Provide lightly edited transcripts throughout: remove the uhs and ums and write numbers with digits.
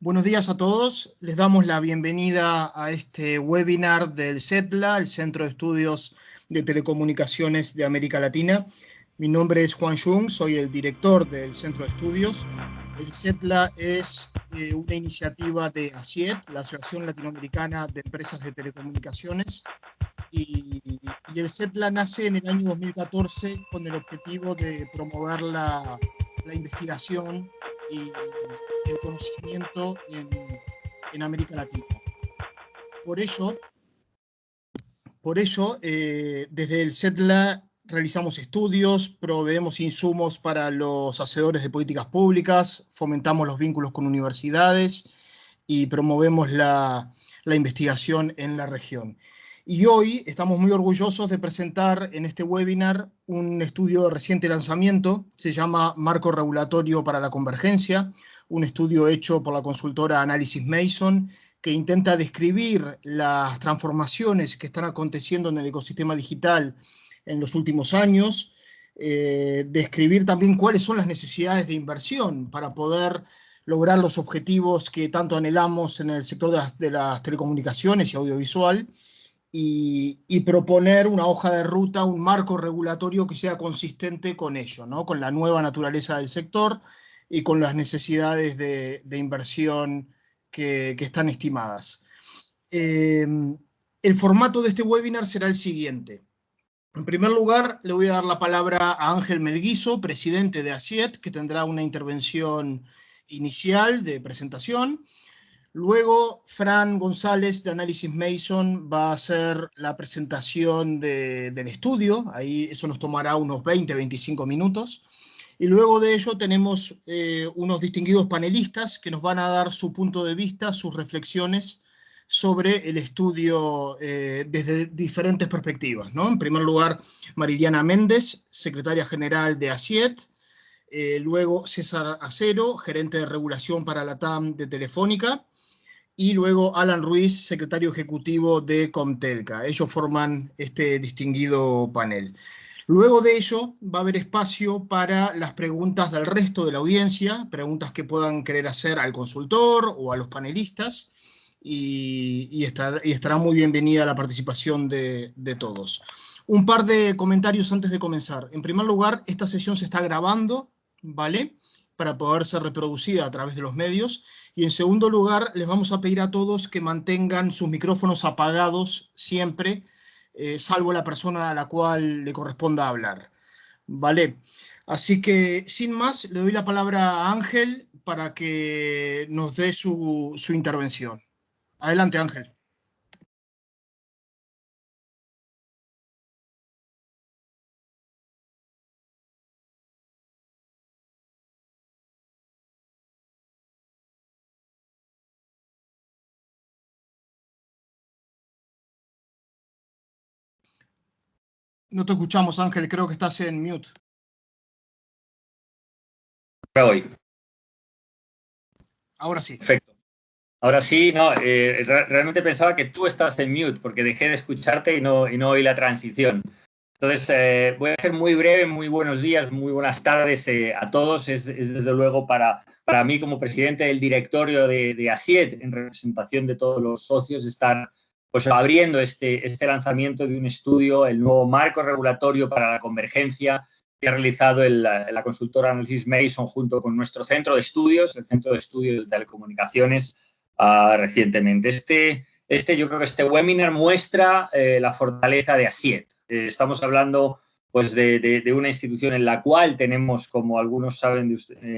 Buenos días a todos. Les damos la bienvenida a este webinar del CETLA, el Centro de Estudios de Telecomunicaciones de América Latina. Mi nombre es Juan Jung, soy el director del Centro de Estudios. El CETLA es una iniciativa de ASIET, la Asociación Latinoamericana de Empresas de Telecomunicaciones, y el CETLA nace en el año 2014 con el objetivo de promover la investigación y el conocimiento en América Latina. Por ello, desde el CETLA realizamos estudios, proveemos insumos para los hacedores de políticas públicas, fomentamos los vínculos con universidades y promovemos la investigación en la región. Y hoy estamos muy orgullosos de presentar en este webinar un estudio de reciente lanzamiento, se llama Marco Regulatorio para la Convergencia, un estudio hecho por la consultora Analysys Mason, que intenta describir las transformaciones que están aconteciendo en el ecosistema digital en los últimos años, describir también cuáles son las necesidades de inversión para poder lograr los objetivos que tanto anhelamos en el sector de las telecomunicaciones y audiovisual, y proponer una hoja de ruta, un marco regulatorio que sea consistente con ello, ¿no? Con la nueva naturaleza del sector y con las necesidades de inversión que están estimadas. El formato de este webinar será el siguiente. En primer lugar, le voy a dar la palabra a Ángel Melguizo, presidente de ASIET, que tendrá una intervención inicial de presentación. Luego, Fran González de Analysys Mason va a hacer la presentación del estudio. Ahí eso nos tomará unos 20-25 minutos. Y luego de ello tenemos unos distinguidos panelistas que nos van a dar su punto de vista, sus reflexiones sobre el estudio desde diferentes perspectivas, ¿no? En primer lugar, Mariliana Méndez, secretaria general de ASIET. Luego, César Acero, gerente de regulación para la TAM de Telefónica. Y luego Alan Ruiz, secretario ejecutivo de Comtelca. Ellos forman este distinguido panel. Luego de ello va a haber espacio para las preguntas del resto de la audiencia, preguntas que puedan querer hacer al consultor o a los panelistas, y estará muy bienvenida la participación de todos. Un par de comentarios antes de comenzar. En primer lugar, esta sesión se está grabando, ¿vale?, para poder ser reproducida a través de los medios. Y en segundo lugar, les vamos a pedir a todos que mantengan sus micrófonos apagados siempre, salvo la persona a la cual le corresponda hablar. ¿Vale? Así que, sin más, le doy la palabra a Ángel para que nos dé su intervención. Adelante, Ángel. No te escuchamos, Ángel, creo que estás en mute. Ahora sí. Perfecto. Ahora sí, no, realmente pensaba que tú estabas en mute porque dejé de escucharte y no oí la transición. Entonces, voy a ser muy breve. Muy buenos días, muy buenas tardes a todos. Es desde luego para mí, como presidente del directorio de ASIET, en representación de todos los socios, estar pues abriendo este lanzamiento de un estudio, el nuevo marco regulatorio para la convergencia, que ha realizado la consultora Analysys Mason junto con nuestro centro de estudios, el Centro de Estudios de Telecomunicaciones, recientemente. Yo creo que este webinar muestra la fortaleza de ASIET. Estamos hablando pues, de una institución en la cual tenemos, como algunos saben,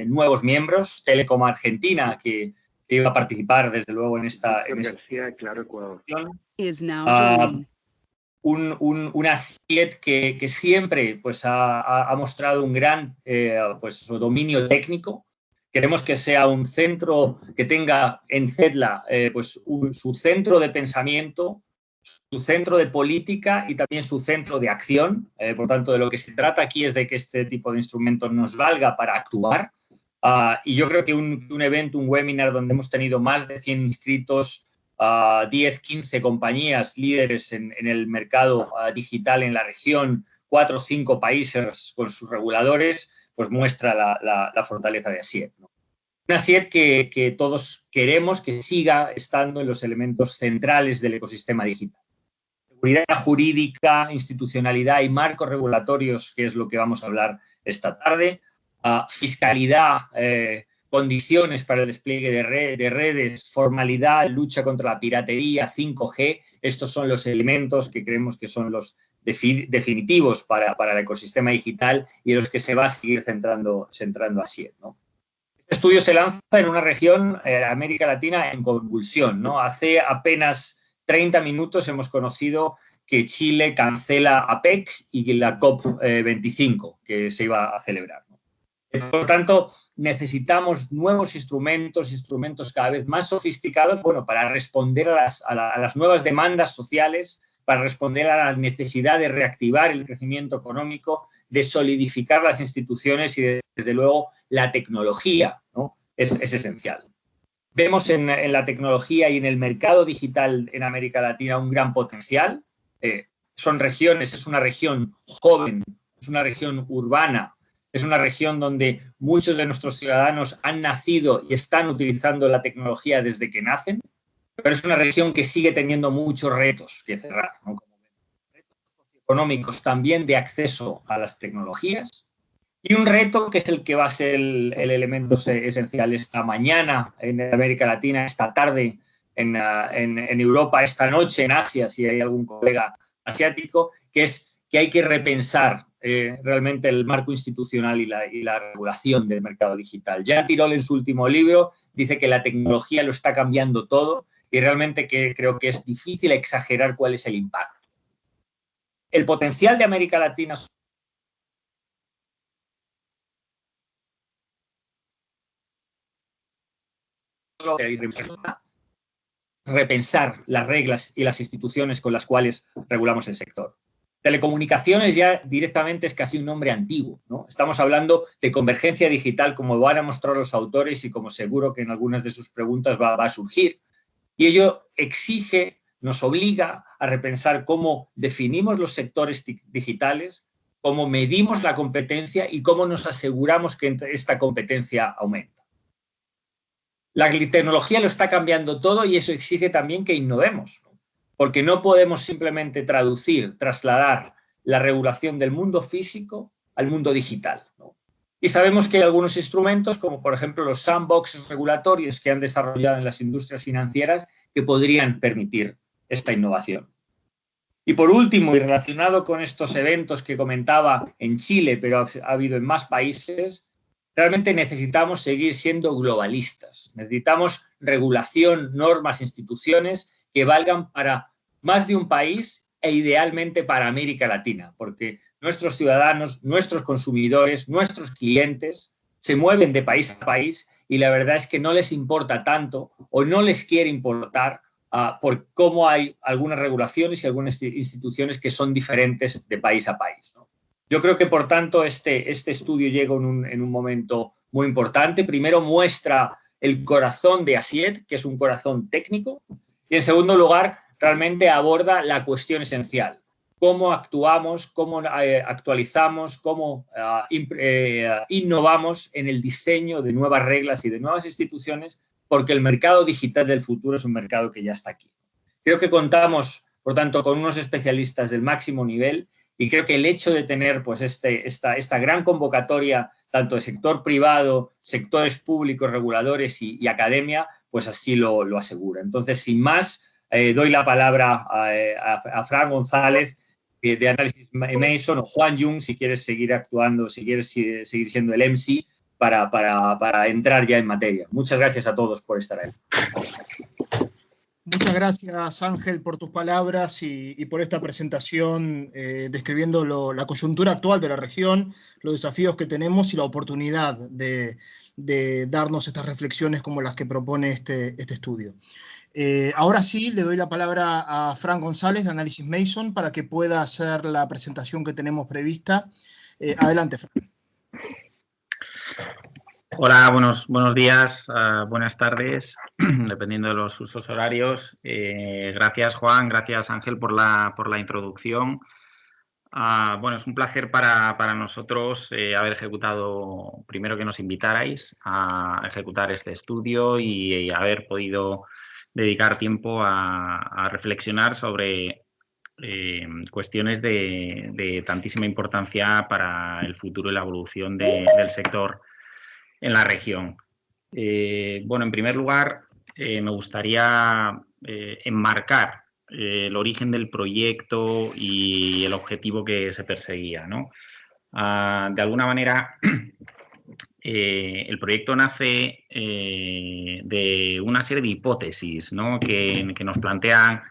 nuevos miembros, Telecom Argentina, que iba a participar desde luego en esta un ASIET que siempre pues, ha mostrado un gran pues, dominio técnico. Queremos que sea un centro que tenga en CETLA pues, su centro de pensamiento, su centro de política y también su centro de acción. Por tanto, de lo que se trata aquí es de que este tipo de instrumentos nos valga para actuar. Y yo creo que un evento, un webinar donde hemos tenido más de 100 inscritos, 10, 15 compañías líderes en el mercado digital en la región, 4 o 5 países con sus reguladores, pues muestra la fortaleza de ASIET, ¿no? Una SIED que todos queremos que siga estando en los elementos centrales del ecosistema digital. Seguridad jurídica, institucionalidad y marcos regulatorios, que es lo que vamos a hablar esta tarde. Fiscalidad, condiciones para el despliegue de redes, formalidad, lucha contra la piratería, 5G. Estos son los elementos que creemos que son los definitivos para el ecosistema digital y en los que se va a seguir centrando ASIED, ¿no? Este estudio se lanza en una región, América Latina, en convulsión, ¿no? Hace apenas 30 minutos hemos conocido que Chile cancela APEC y la COP25 que se iba a celebrar, ¿no? Por lo tanto, necesitamos nuevos instrumentos cada vez más sofisticados, bueno, para responder a las nuevas demandas sociales, para responder a la necesidad de reactivar el crecimiento económico, de solidificar las instituciones y, desde luego, la tecnología, ¿no? es esencial. Vemos en la tecnología y en el mercado digital en América Latina un gran potencial. Son regiones, es una región joven, es una región urbana, es una región donde muchos de nuestros ciudadanos han nacido y están utilizando la tecnología desde que nacen, pero es una región que sigue teniendo muchos retos que cerrar, ¿no? Como retos económicos también de acceso a las tecnologías y un reto que es el que va a ser el elemento esencial esta mañana en América Latina, esta tarde en Europa, esta noche en Asia, si hay algún colega asiático, que es que hay que repensar realmente el marco institucional y la regulación del mercado digital. Jean Tirole, en su último libro, dice que la tecnología lo está cambiando todo y realmente creo que es difícil exagerar cuál es el impacto. El potencial de América Latina repensar las reglas y las instituciones con las cuales regulamos el sector. Telecomunicaciones ya directamente es casi un nombre antiguo, ¿no? Estamos hablando de convergencia digital, como van a mostrar los autores y como seguro que en algunas de sus preguntas va a surgir. Y ello exige, nos obliga a repensar cómo definimos los sectores digitales, cómo medimos la competencia y cómo nos aseguramos que esta competencia aumenta. La tecnología lo está cambiando todo y eso exige también que innovemos, ¿no? Porque no podemos simplemente trasladar la regulación del mundo físico al mundo digital, ¿no? Y sabemos que hay algunos instrumentos, como por ejemplo los sandboxes regulatorios que han desarrollado en las industrias financieras, que podrían permitir esta innovación. Y por último, y relacionado con estos eventos que comentaba en Chile, pero ha habido en más países, realmente necesitamos seguir siendo globalistas. Necesitamos regulación, normas, instituciones que valgan para más de un país e idealmente para América Latina, porque nuestros ciudadanos, nuestros consumidores, nuestros clientes se mueven de país a país y la verdad es que no les importa tanto o no les quiere importar por cómo hay algunas regulaciones y algunas instituciones que son diferentes de país a país, ¿no? Yo creo que, por tanto, este estudio llega en un momento muy importante. Primero, muestra el corazón de ASIED, que es un corazón técnico, y, en segundo lugar, realmente aborda la cuestión esencial. Cómo actuamos, cómo actualizamos, cómo innovamos en el diseño de nuevas reglas y de nuevas instituciones, porque el mercado digital del futuro es un mercado que ya está aquí. Creo que contamos, por tanto, con unos especialistas del máximo nivel. Y creo que el hecho de tener pues, esta gran convocatoria, tanto de sector privado, sectores públicos, reguladores y academia, pues así lo asegura. Entonces, sin más, doy la palabra a Fran González, de Análisis Mason, o Juan Jung, si quieres seguir actuando, si quieres seguir siendo el MC, para entrar ya en materia. Muchas gracias a todos por estar ahí. Muchas gracias, Ángel, por tus palabras y por esta presentación describiendo la coyuntura actual de la región, los desafíos que tenemos y la oportunidad de darnos estas reflexiones como las que propone este estudio. Ahora sí, le doy la palabra a Fran González, de Análisis Mason, para que pueda hacer la presentación que tenemos prevista. Adelante, Fran. Hola, buenos días, buenas tardes, dependiendo de los usos horarios. Gracias, Juan, gracias, Ángel, por la introducción. Bueno, es un placer para nosotros haber ejecutado, primero que nos invitarais a ejecutar este estudio y haber podido dedicar tiempo a reflexionar sobre cuestiones de tantísima importancia para el futuro y la evolución del sector en la región. Bueno, en primer lugar, me gustaría enmarcar el origen del proyecto y el objetivo que se perseguía, ¿no? De alguna manera, el proyecto nace de una serie de hipótesis, ¿no? que nos plantean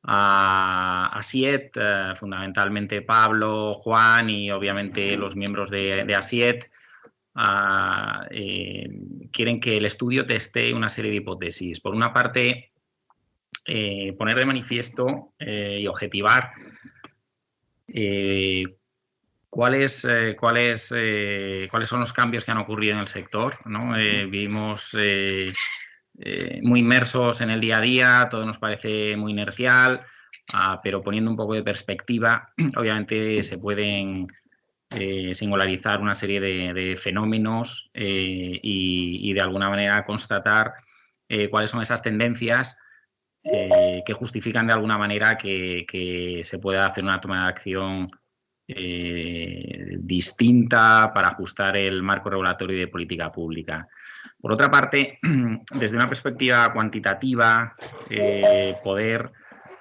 a Asiet, fundamentalmente Pablo, Juan y obviamente los miembros de Asiet. Quieren que el estudio teste una serie de hipótesis. Por una parte, poner no y objetivar cuáles son los cambios que han ocurrido en el sector, ¿no? Vivimos muy inmersos en el día a día, todo nos parece muy inercial, pero poniendo un poco de perspectiva, obviamente se pueden singularizar una serie de fenómenos y de alguna manera constatar cuáles son esas tendencias que justifican de alguna manera que se pueda hacer una toma de acción distinta para ajustar el marco regulatorio de política pública. Por otra parte, desde una perspectiva cuantitativa, poder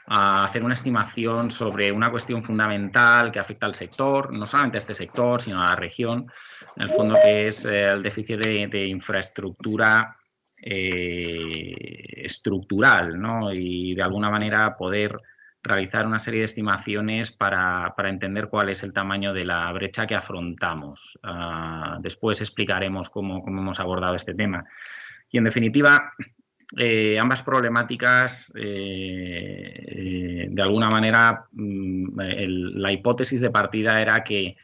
hacer una estimación sobre una cuestión fundamental que afecta al sector, no solamente a este sector, sino a la región, en el fondo, que es el déficit de infraestructura estructural, ¿no? Y de alguna manera poder realizar una serie de estimaciones para entender cuál es el tamaño de la brecha que afrontamos. Después explicaremos cómo hemos abordado este tema. Y en definitiva, ambas problemáticas, de alguna manera, la hipótesis de partida era que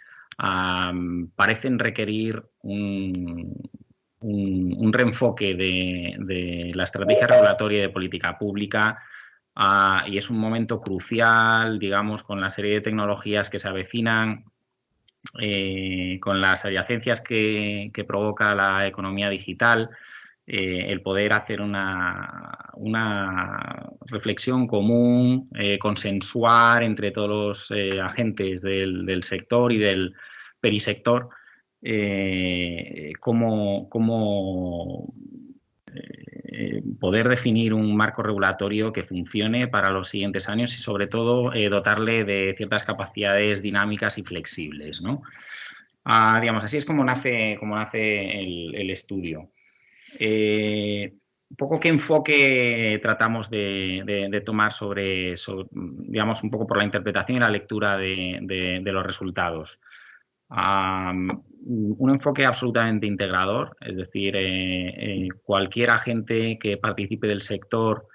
parecen requerir un reenfoque de la estrategia regulatoria y de política pública, y es un momento crucial, digamos, con la serie de tecnologías que se avecinan, con las adyacencias que provoca la economía digital, el poder hacer una reflexión común, consensuar entre todos los agentes del sector y del perisector, cómo poder definir un marco regulatorio que funcione para los siguientes años y, sobre todo, dotarle de ciertas capacidades dinámicas y flexibles, ¿no? Digamos, así es como nace el estudio. Un poco qué enfoque tratamos de tomar sobre, digamos, un poco por la interpretación y la lectura de los resultados. Un enfoque absolutamente integrador, es decir, cualquier agente que participe del sector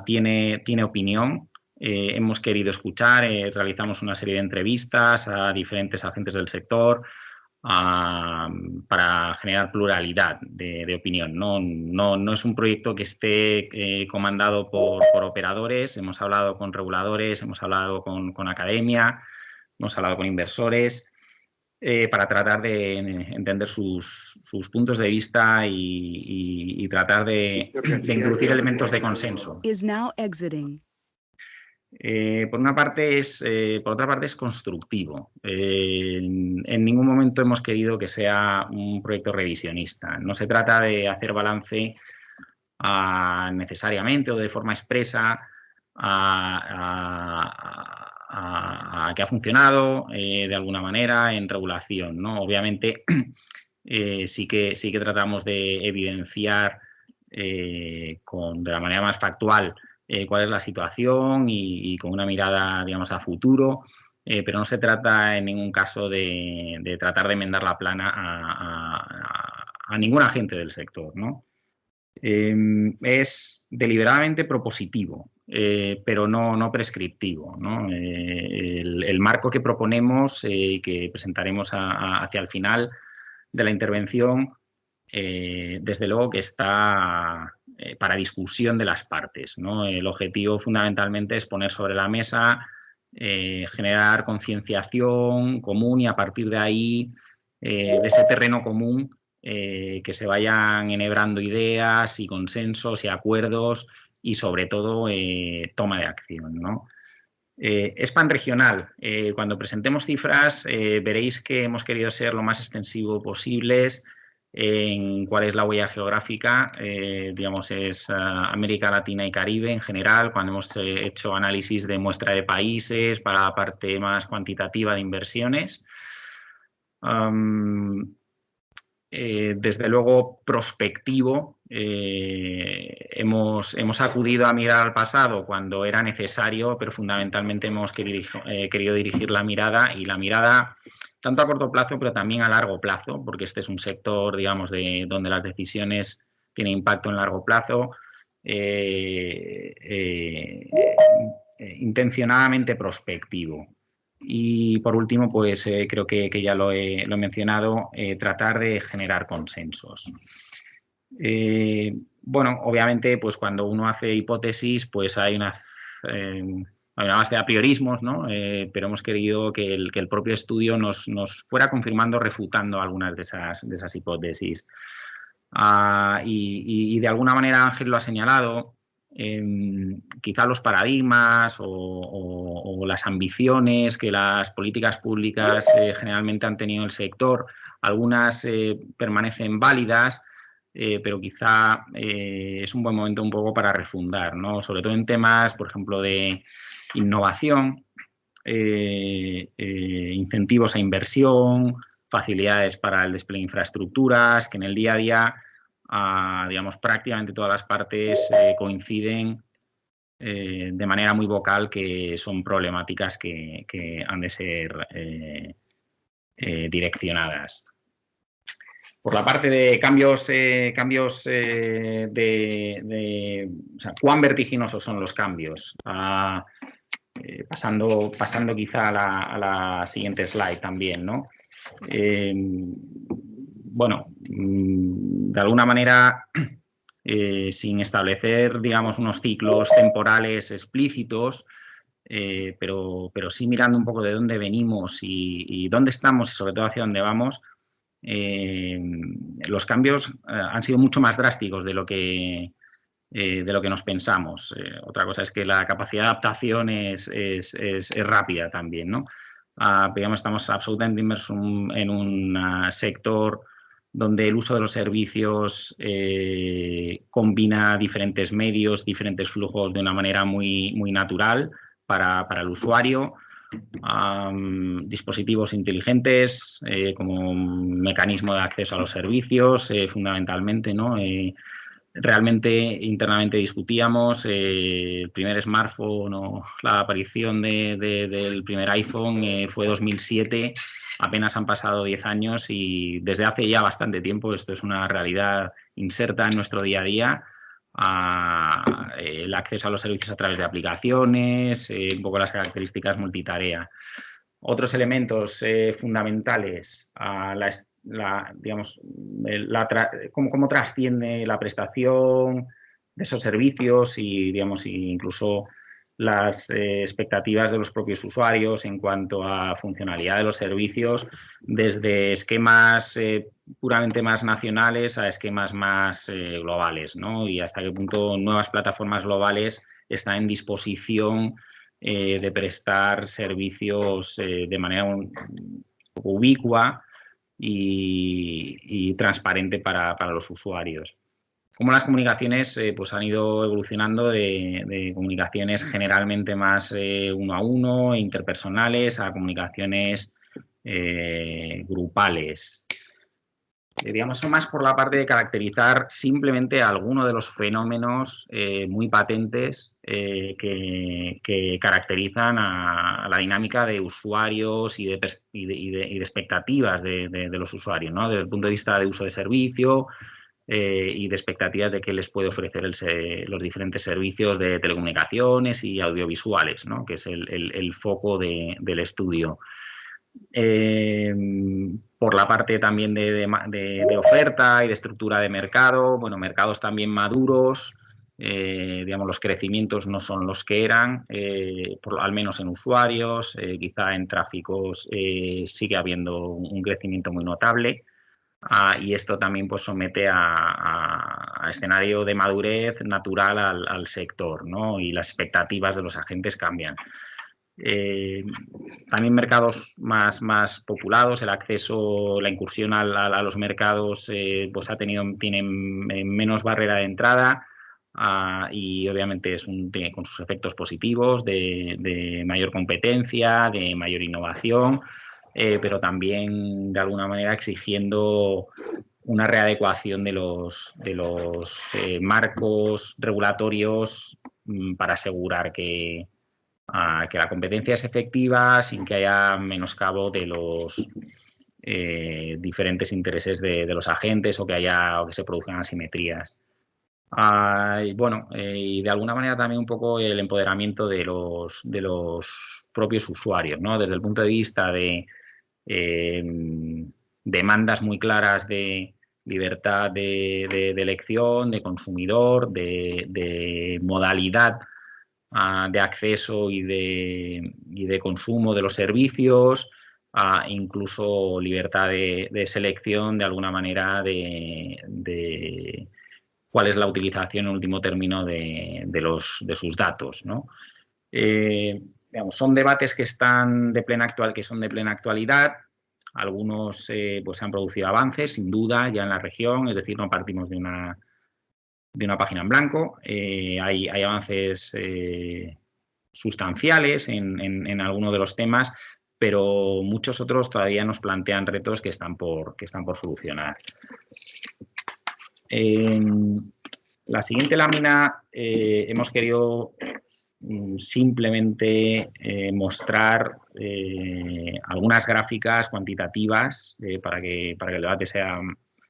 tiene opinión. Hemos querido escuchar, realizamos una serie de entrevistas a diferentes agentes del sector para generar pluralidad de opinión. No es un proyecto que esté comandado por operadores. Hemos hablado con reguladores, hemos hablado con academia, hemos hablado con inversores, para tratar de entender sus puntos de vista y tratar de introducir elementos de consenso. Por otra parte es constructivo. En ningún momento hemos querido que sea un proyecto revisionista. No se trata de hacer balance necesariamente o de forma expresa a que ha funcionado de alguna manera en regulación, ¿no? Obviamente sí que tratamos de evidenciar de la manera más factual cuál es la situación y con una mirada, digamos, a futuro, pero no se trata en ningún caso de tratar de enmendar la plana a ningún agente del sector, ¿no? Es deliberadamente propositivo, pero no prescriptivo, ¿no? El marco que proponemos y que presentaremos hacia el final de la intervención, desde luego que está para discusión de las partes, ¿no? El objetivo fundamentalmente es poner sobre la mesa generar concienciación común y a partir de ahí, de ese terreno común, que se vayan enhebrando ideas y consensos y acuerdos y sobre todo toma de acción, ¿no? Es panregional. Cuando presentemos cifras veréis que hemos querido ser lo más extensivo posibles en cuál es la huella geográfica, digamos, es América Latina y Caribe en general, cuando hemos hecho análisis de muestra de países para la parte más cuantitativa de inversiones. Desde luego, prospectivo, hemos acudido a mirar al pasado cuando era necesario, pero fundamentalmente hemos querido dirigir la mirada, y la mirada tanto a corto plazo, pero también a largo plazo, porque este es un sector, digamos, donde las decisiones tienen impacto en largo plazo, intencionadamente prospectivo. Y por último, pues creo que ya lo he mencionado, tratar de generar consensos. Bueno, obviamente, pues cuando uno hace hipótesis, pues hay una base de apriorismos, ¿no? Pero hemos querido que el propio estudio nos fuera confirmando, refutando algunas de esas hipótesis. Y de alguna manera Ángel lo ha señalado, quizá los paradigmas o las ambiciones que las políticas públicas generalmente han tenido en el sector, algunas permanecen válidas, pero quizá es un buen momento un poco para refundar, ¿no? Sobre todo en temas, por ejemplo, de innovación, incentivos a inversión, facilidades para el despliegue de infraestructuras, que en el día a día, digamos, prácticamente todas las partes coinciden de manera muy vocal que son problemáticas que han de ser direccionadas. Por la parte de cambios, o sea, cuán vertiginosos son los cambios. Pasando quizá a la siguiente slide también, ¿no? Bueno, de alguna manera, sin establecer, digamos, unos ciclos temporales explícitos, pero sí mirando un poco de dónde venimos y dónde estamos y sobre todo hacia dónde vamos, los cambios han sido mucho más drásticos de lo que nos pensamos. Otra cosa es que la capacidad de adaptación es rápida también, ¿no? Digamos, estamos absolutamente inmersos en un sector donde el uso de los servicios combina diferentes medios, diferentes flujos de una manera muy, muy natural para el usuario. Dispositivos inteligentes como un mecanismo de acceso a los servicios, fundamentalmente, ¿no? Realmente internamente discutíamos el primer smartphone o la aparición del primer iPhone fue 2007, apenas han pasado 10 años y desde hace ya bastante tiempo esto es una realidad inserta en nuestro día a día. El acceso a los servicios a través de aplicaciones, un poco las características multitarea. Otros elementos fundamentales, digamos, cómo trasciende la prestación de esos servicios y, digamos, incluso las expectativas de los propios usuarios en cuanto a funcionalidad de los servicios, desde esquemas puramente más nacionales a esquemas más globales, ¿no? Y hasta qué punto nuevas plataformas globales están en disposición de prestar servicios de manera ubicua y transparente para los usuarios. Como las comunicaciones pues han ido evolucionando de comunicaciones generalmente más uno a uno, interpersonales, a comunicaciones grupales. Digamos, son más por la parte de caracterizar simplemente algunos de los fenómenos muy patentes que caracterizan a la dinámica de usuarios y de expectativas de los usuarios, ¿no? Desde el punto de vista de uso de servicio y de expectativas de qué les puede ofrecer los diferentes servicios de telecomunicaciones y audiovisuales, ¿no? Que es el foco del estudio. Por la parte también de oferta y de estructura de mercado, bueno, mercados también maduros, digamos, los crecimientos no son los que eran, al menos en usuarios, quizá en tráficos sigue habiendo un crecimiento muy notable. Y esto también pues somete a escenario de madurez natural al sector, ¿no? Y las expectativas de los agentes cambian. También mercados más populados, el acceso, la incursión a los mercados pues tienen menos barrera de entrada y obviamente tiene con sus efectos positivos de mayor competencia, de mayor innovación, pero también de alguna manera exigiendo una readecuación de los marcos regulatorios para asegurar que la competencia es efectiva sin que haya menoscabo de los diferentes intereses de los agentes o que se produzcan asimetrías. Y de alguna manera también un poco el empoderamiento de los propios usuarios, ¿no? Desde el punto de vista de demandas muy claras de libertad de elección, de consumidor, de modalidad de acceso y de consumo de los servicios, incluso libertad de selección de alguna manera de cuál es la utilización en último término de sus datos, ¿no? Digamos, son debates que son de plena actualidad. Algunos pues han producido avances, sin duda, ya en la región, es decir, no partimos de una página en blanco. Hay avances sustanciales en algunos de los temas, pero muchos otros todavía nos plantean retos que están por solucionar. En la siguiente lámina hemos querido simplemente mostrar algunas gráficas cuantitativas para que el debate sea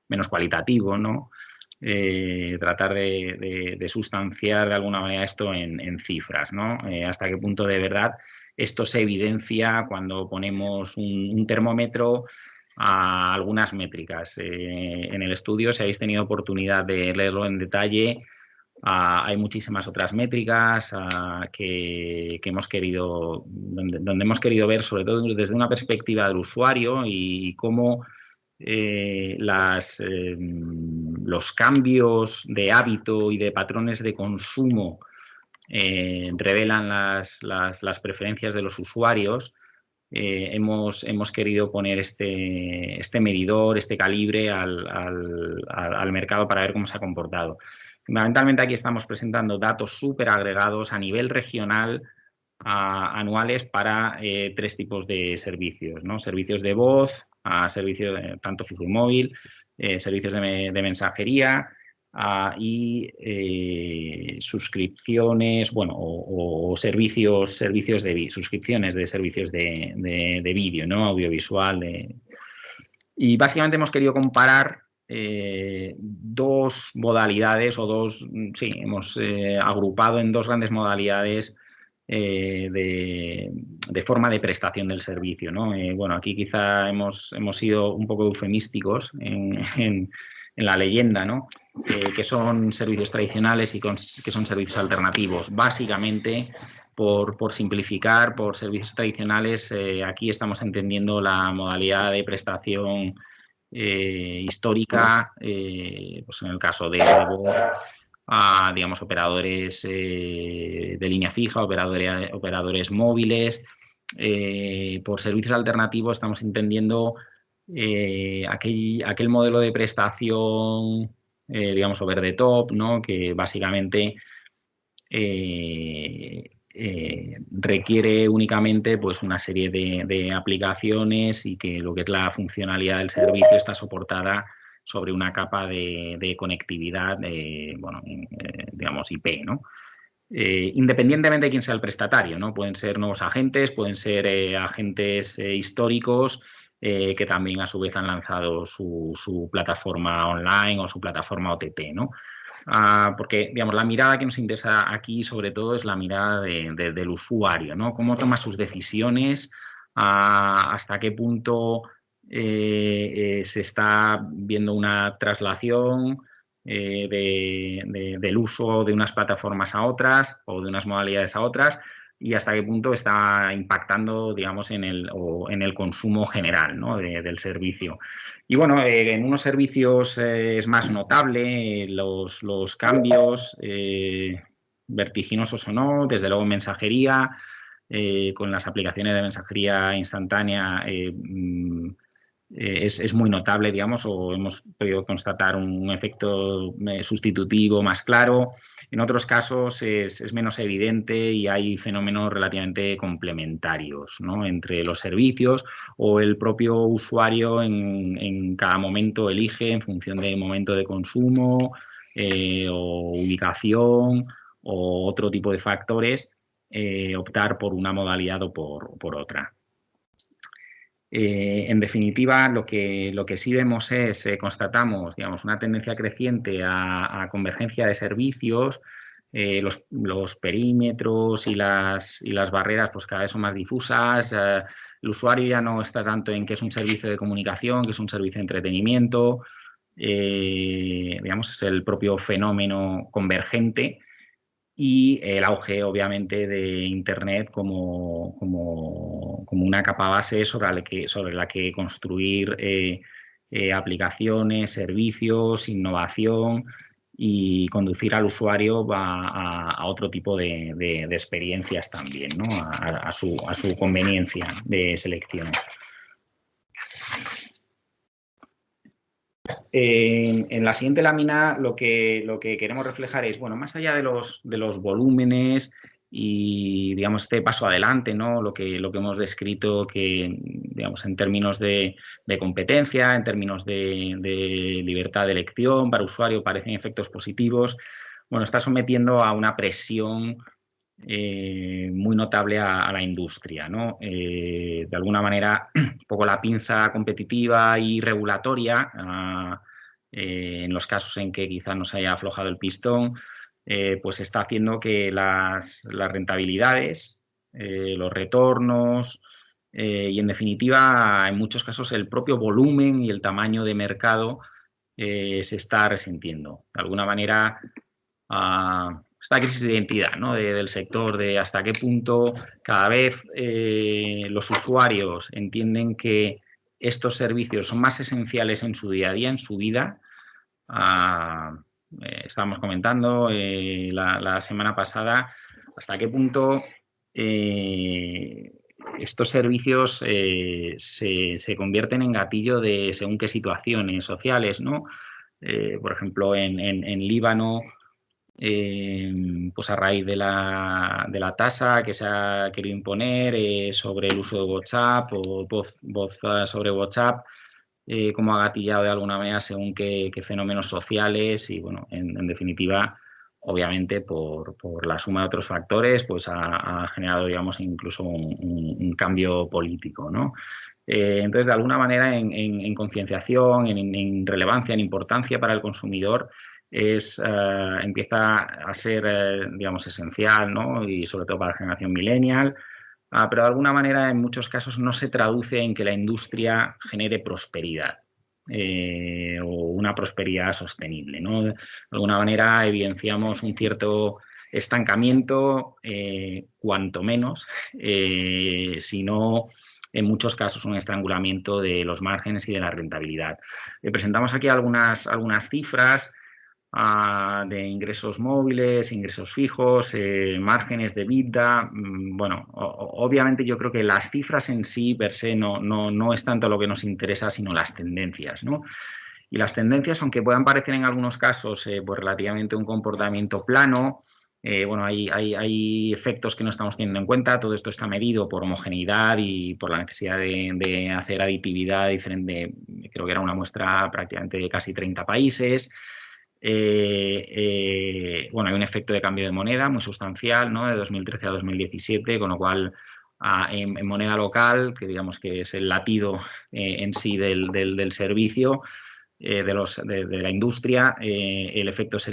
menos cualitativo, ¿no? Tratar de sustanciar de alguna manera esto en cifras, ¿no? Hasta qué punto de verdad esto se evidencia cuando ponemos un termómetro a algunas métricas. En el estudio, si habéis tenido oportunidad de leerlo en detalle, hay muchísimas otras métricas que hemos querido, donde hemos querido ver, sobre todo desde una perspectiva del usuario y cómo los cambios de hábito y de patrones de consumo revelan las preferencias de los usuarios. Hemos querido poner este medidor, este calibre al mercado para ver cómo se ha comportado. Fundamentalmente aquí estamos presentando datos súper agregados a nivel regional anuales para tres tipos de servicios, ¿no? Servicios de voz, servicios tanto fijo y móvil, servicios de mensajería y suscripciones, o suscripciones de servicios de vídeo, ¿no? Audiovisual. Y básicamente hemos querido comparar dos modalidades hemos agrupado en dos grandes modalidades de forma de prestación del servicio, ¿no? Aquí quizá hemos sido un poco eufemísticos en la leyenda, ¿no? Que son servicios tradicionales y que son servicios alternativos. Básicamente, por simplificar, por servicios tradicionales, aquí estamos entendiendo la modalidad de prestación histórica, pues en el caso de voz, digamos, operadores de línea fija, operadores móviles. Por servicios alternativos estamos entendiendo aquel modelo de prestación, digamos, over the top, ¿no? Que básicamente requiere únicamente pues una serie de aplicaciones y que lo que es la funcionalidad del servicio está soportada sobre una capa de conectividad, digamos, IP, ¿no? Independientemente de quién sea el prestatario, ¿no? Pueden ser nuevos agentes, pueden ser agentes históricos que también a su vez han lanzado su plataforma online o su plataforma OTT, ¿no? Porque, digamos, la mirada que nos interesa aquí sobre todo es la mirada del usuario, ¿no? Cómo toma sus decisiones, hasta qué punto se está viendo una traslación del uso de unas plataformas a otras o de unas modalidades a otras, y hasta qué punto está impactando, digamos, en el consumo general, ¿no?, del servicio. Y bueno, en unos servicios es más notable los cambios, vertiginosos o no, desde luego en mensajería, con las aplicaciones de mensajería instantánea es muy notable, digamos, o hemos podido constatar un efecto sustitutivo más claro. En otros casos es menos evidente y hay fenómenos relativamente complementarios, ¿no?, entre los servicios, o el propio usuario en cada momento elige en función del momento de consumo o ubicación o otro tipo de factores, optar por una modalidad o por otra. En definitiva, lo que sí vemos es, constatamos, digamos, una tendencia creciente a convergencia de servicios. Los perímetros y las barreras pues cada vez son más difusas. El usuario ya no está tanto en qué es un servicio de comunicación, qué es un servicio de entretenimiento. Digamos, es el propio fenómeno convergente. Y el auge, obviamente, de Internet como una capa base sobre la que construir aplicaciones, servicios, innovación, y conducir al usuario a otro tipo de experiencias también, ¿no?, a su conveniencia de selección. En la siguiente lámina lo que queremos reflejar es, bueno, más allá de los volúmenes y, digamos, este paso adelante, ¿no?, lo que hemos descrito, que, digamos, en términos de competencia, en términos de libertad de elección para usuario, parecen efectos positivos. Bueno, está sometiendo a una presión muy notable a la industria, ¿no? De alguna manera, un poco la pinza competitiva y regulatoria, en los casos en que quizás nos haya aflojado el pistón, pues está haciendo que las rentabilidades, los retornos y, en definitiva, en muchos casos el propio volumen y el tamaño de mercado se está resintiendo. De alguna manera, esta crisis de identidad, ¿no?, del sector, de hasta qué punto cada vez los usuarios entienden que estos servicios son más esenciales en su día a día, en su vida. Estábamos comentando la semana pasada hasta qué punto estos servicios se convierten en gatillo de según qué situaciones sociales, ¿no? Por ejemplo, en Líbano, pues a raíz de la tasa que se ha querido imponer sobre el uso de WhatsApp o voz sobre WhatsApp, como ha gatillado de alguna manera según qué fenómenos sociales y, bueno, en definitiva, obviamente por la suma de otros factores, pues ha generado, digamos, incluso un cambio político, ¿no? Entonces, de alguna manera, en concienciación, en relevancia, en importancia para el consumidor, empieza a ser, digamos, esencial, ¿no?, y sobre todo para la generación millennial, pero de alguna manera en muchos casos no se traduce en que la industria genere prosperidad o una prosperidad sostenible, ¿no? De alguna manera evidenciamos un cierto estancamiento, cuanto menos, sino en muchos casos un estrangulamiento de los márgenes y de la rentabilidad. Presentamos aquí algunas cifras de ingresos móviles, ingresos fijos, márgenes de EBITDA. Bueno, obviamente yo creo que las cifras en sí per se no es tanto lo que nos interesa, sino las tendencias, ¿no? Y las tendencias, aunque puedan parecer en algunos casos pues relativamente un comportamiento plano, bueno, hay efectos que no estamos teniendo en cuenta. Todo esto está medido por homogeneidad y por la necesidad de hacer aditividad diferente. Creo que era una muestra prácticamente de casi 30 países. Bueno, hay un efecto de cambio de moneda muy sustancial, ¿no?, de 2013 a 2017, con lo cual en moneda local, que digamos que es el latido en sí del servicio, de la industria, el efecto se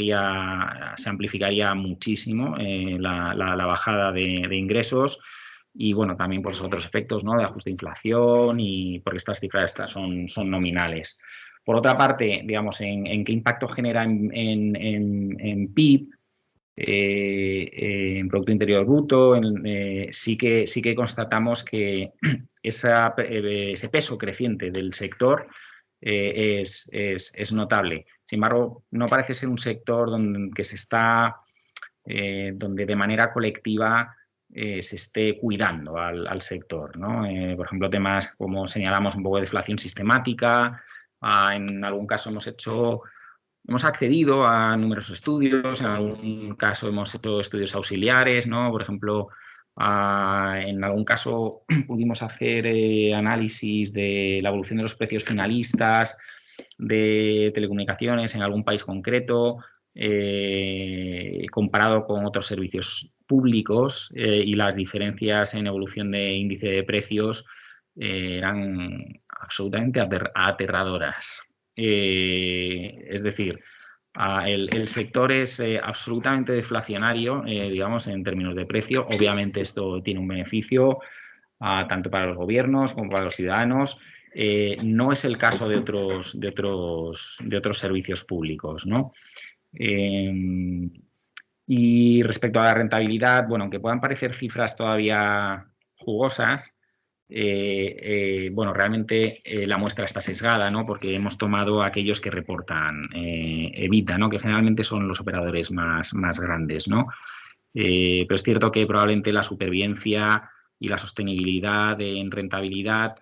amplificaría muchísimo, la bajada de ingresos. Y, bueno, también pues otros efectos, ¿no?, de ajuste de inflación, y porque estas cifras son nominales. Por otra parte, digamos, en qué impacto genera en PIB, en Producto Interior Bruto, sí que constatamos que ese peso creciente del sector es notable. Sin embargo, no parece ser un sector donde de manera colectiva se esté cuidando al sector, ¿no? Por ejemplo, temas como señalamos un poco de deflación sistemática. En algún caso hemos accedido a numerosos estudios, en algún caso hemos hecho estudios auxiliares, ¿no? Por ejemplo, en algún caso pudimos hacer análisis de la evolución de los precios finalistas de telecomunicaciones en algún país concreto, comparado con otros servicios públicos, y las diferencias en evolución de índice de precios eran absolutamente aterradoras. Es decir, el sector es absolutamente deflacionario, digamos, en términos de precio. Obviamente esto tiene un beneficio tanto para los gobiernos como para los ciudadanos. No es el caso de otros servicios públicos, ¿no? Y respecto a la rentabilidad, bueno, aunque puedan parecer cifras todavía jugosas, bueno, realmente la muestra está sesgada, ¿no? Porque hemos tomado aquellos que reportan EBITDA, ¿no? Que generalmente son los operadores más grandes, ¿no? Pero es cierto que probablemente la supervivencia y la sostenibilidad en rentabilidad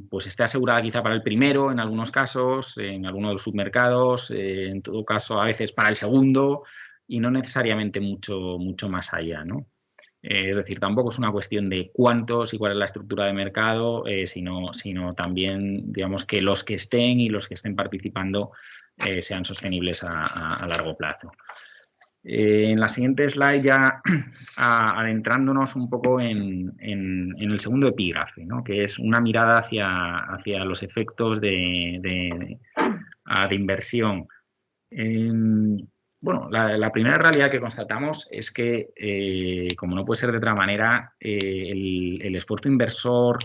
pues esté asegurada quizá para el primero en algunos casos, en algunos de los submercados, en todo caso a veces para el segundo y no necesariamente mucho más allá, ¿no? Es decir, tampoco es una cuestión de cuántos y cuál es la estructura de mercado, sino también, digamos, que los que estén y los que estén participando sean sostenibles a largo plazo. En la siguiente slide ya adentrándonos un poco en el segundo epígrafe, ¿no? Que es una mirada hacia los efectos de inversión. Bueno, la primera realidad que constatamos es que, como no puede ser de otra manera, el esfuerzo inversor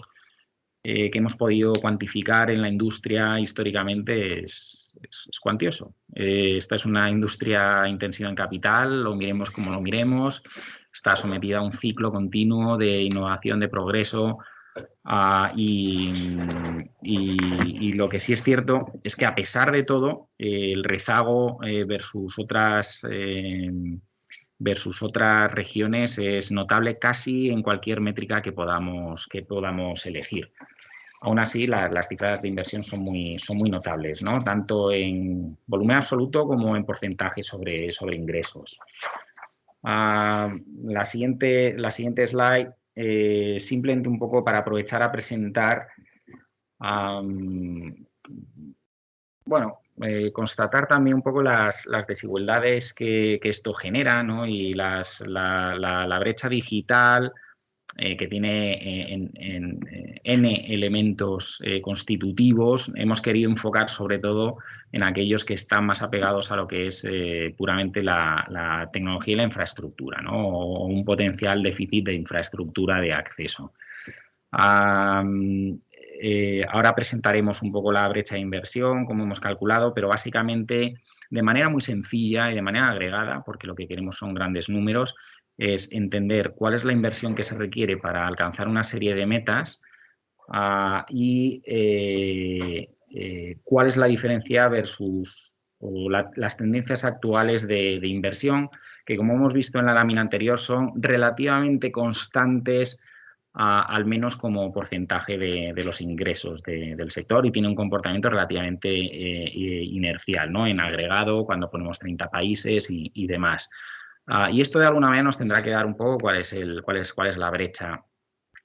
que hemos podido cuantificar en la industria históricamente es cuantioso. Esta es una industria intensiva en capital, lo miremos como lo miremos, está sometida a un ciclo continuo de innovación, de progreso, y lo que sí es cierto es que a pesar de todo, el rezago versus otras regiones es notable casi en cualquier métrica que podamos elegir. Aún así, las cifras de inversión son muy notables, ¿no? Tanto en volumen absoluto como en porcentaje sobre ingresos. La siguiente slide, simplemente un poco para aprovechar a presentar, bueno, constatar también un poco las desigualdades que esto genera, ¿no? Y la brecha digital, que tiene N elementos constitutivos. Hemos querido enfocar sobre todo en aquellos que están más apegados a lo que es puramente la tecnología y la infraestructura, ¿no? O un potencial déficit de infraestructura de acceso. Ahora presentaremos un poco la brecha de inversión, como hemos calculado, pero básicamente de manera muy sencilla y de manera agregada, porque lo que queremos son grandes números, es entender cuál es la inversión que se requiere para alcanzar una serie de metas y cuál es la diferencia versus las tendencias actuales de inversión, que como hemos visto en la lámina anterior son relativamente constantes, al menos como porcentaje de los ingresos del sector, y tiene un comportamiento relativamente inercial, ¿no? En agregado, cuando ponemos 30 países y demás. Y esto de alguna manera nos tendrá que dar un poco cuál es la brecha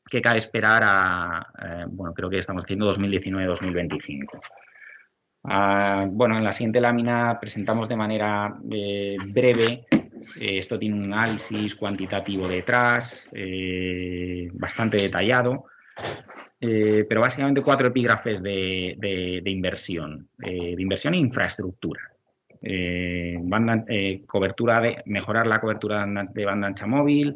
que cabe esperar bueno, creo que estamos haciendo 2019-2025. Bueno, en la siguiente lámina presentamos de manera breve. Esto tiene un análisis cuantitativo detrás, bastante detallado, pero básicamente 4 epígrafes de inversión e infraestructura. Mejorar la cobertura de banda ancha móvil,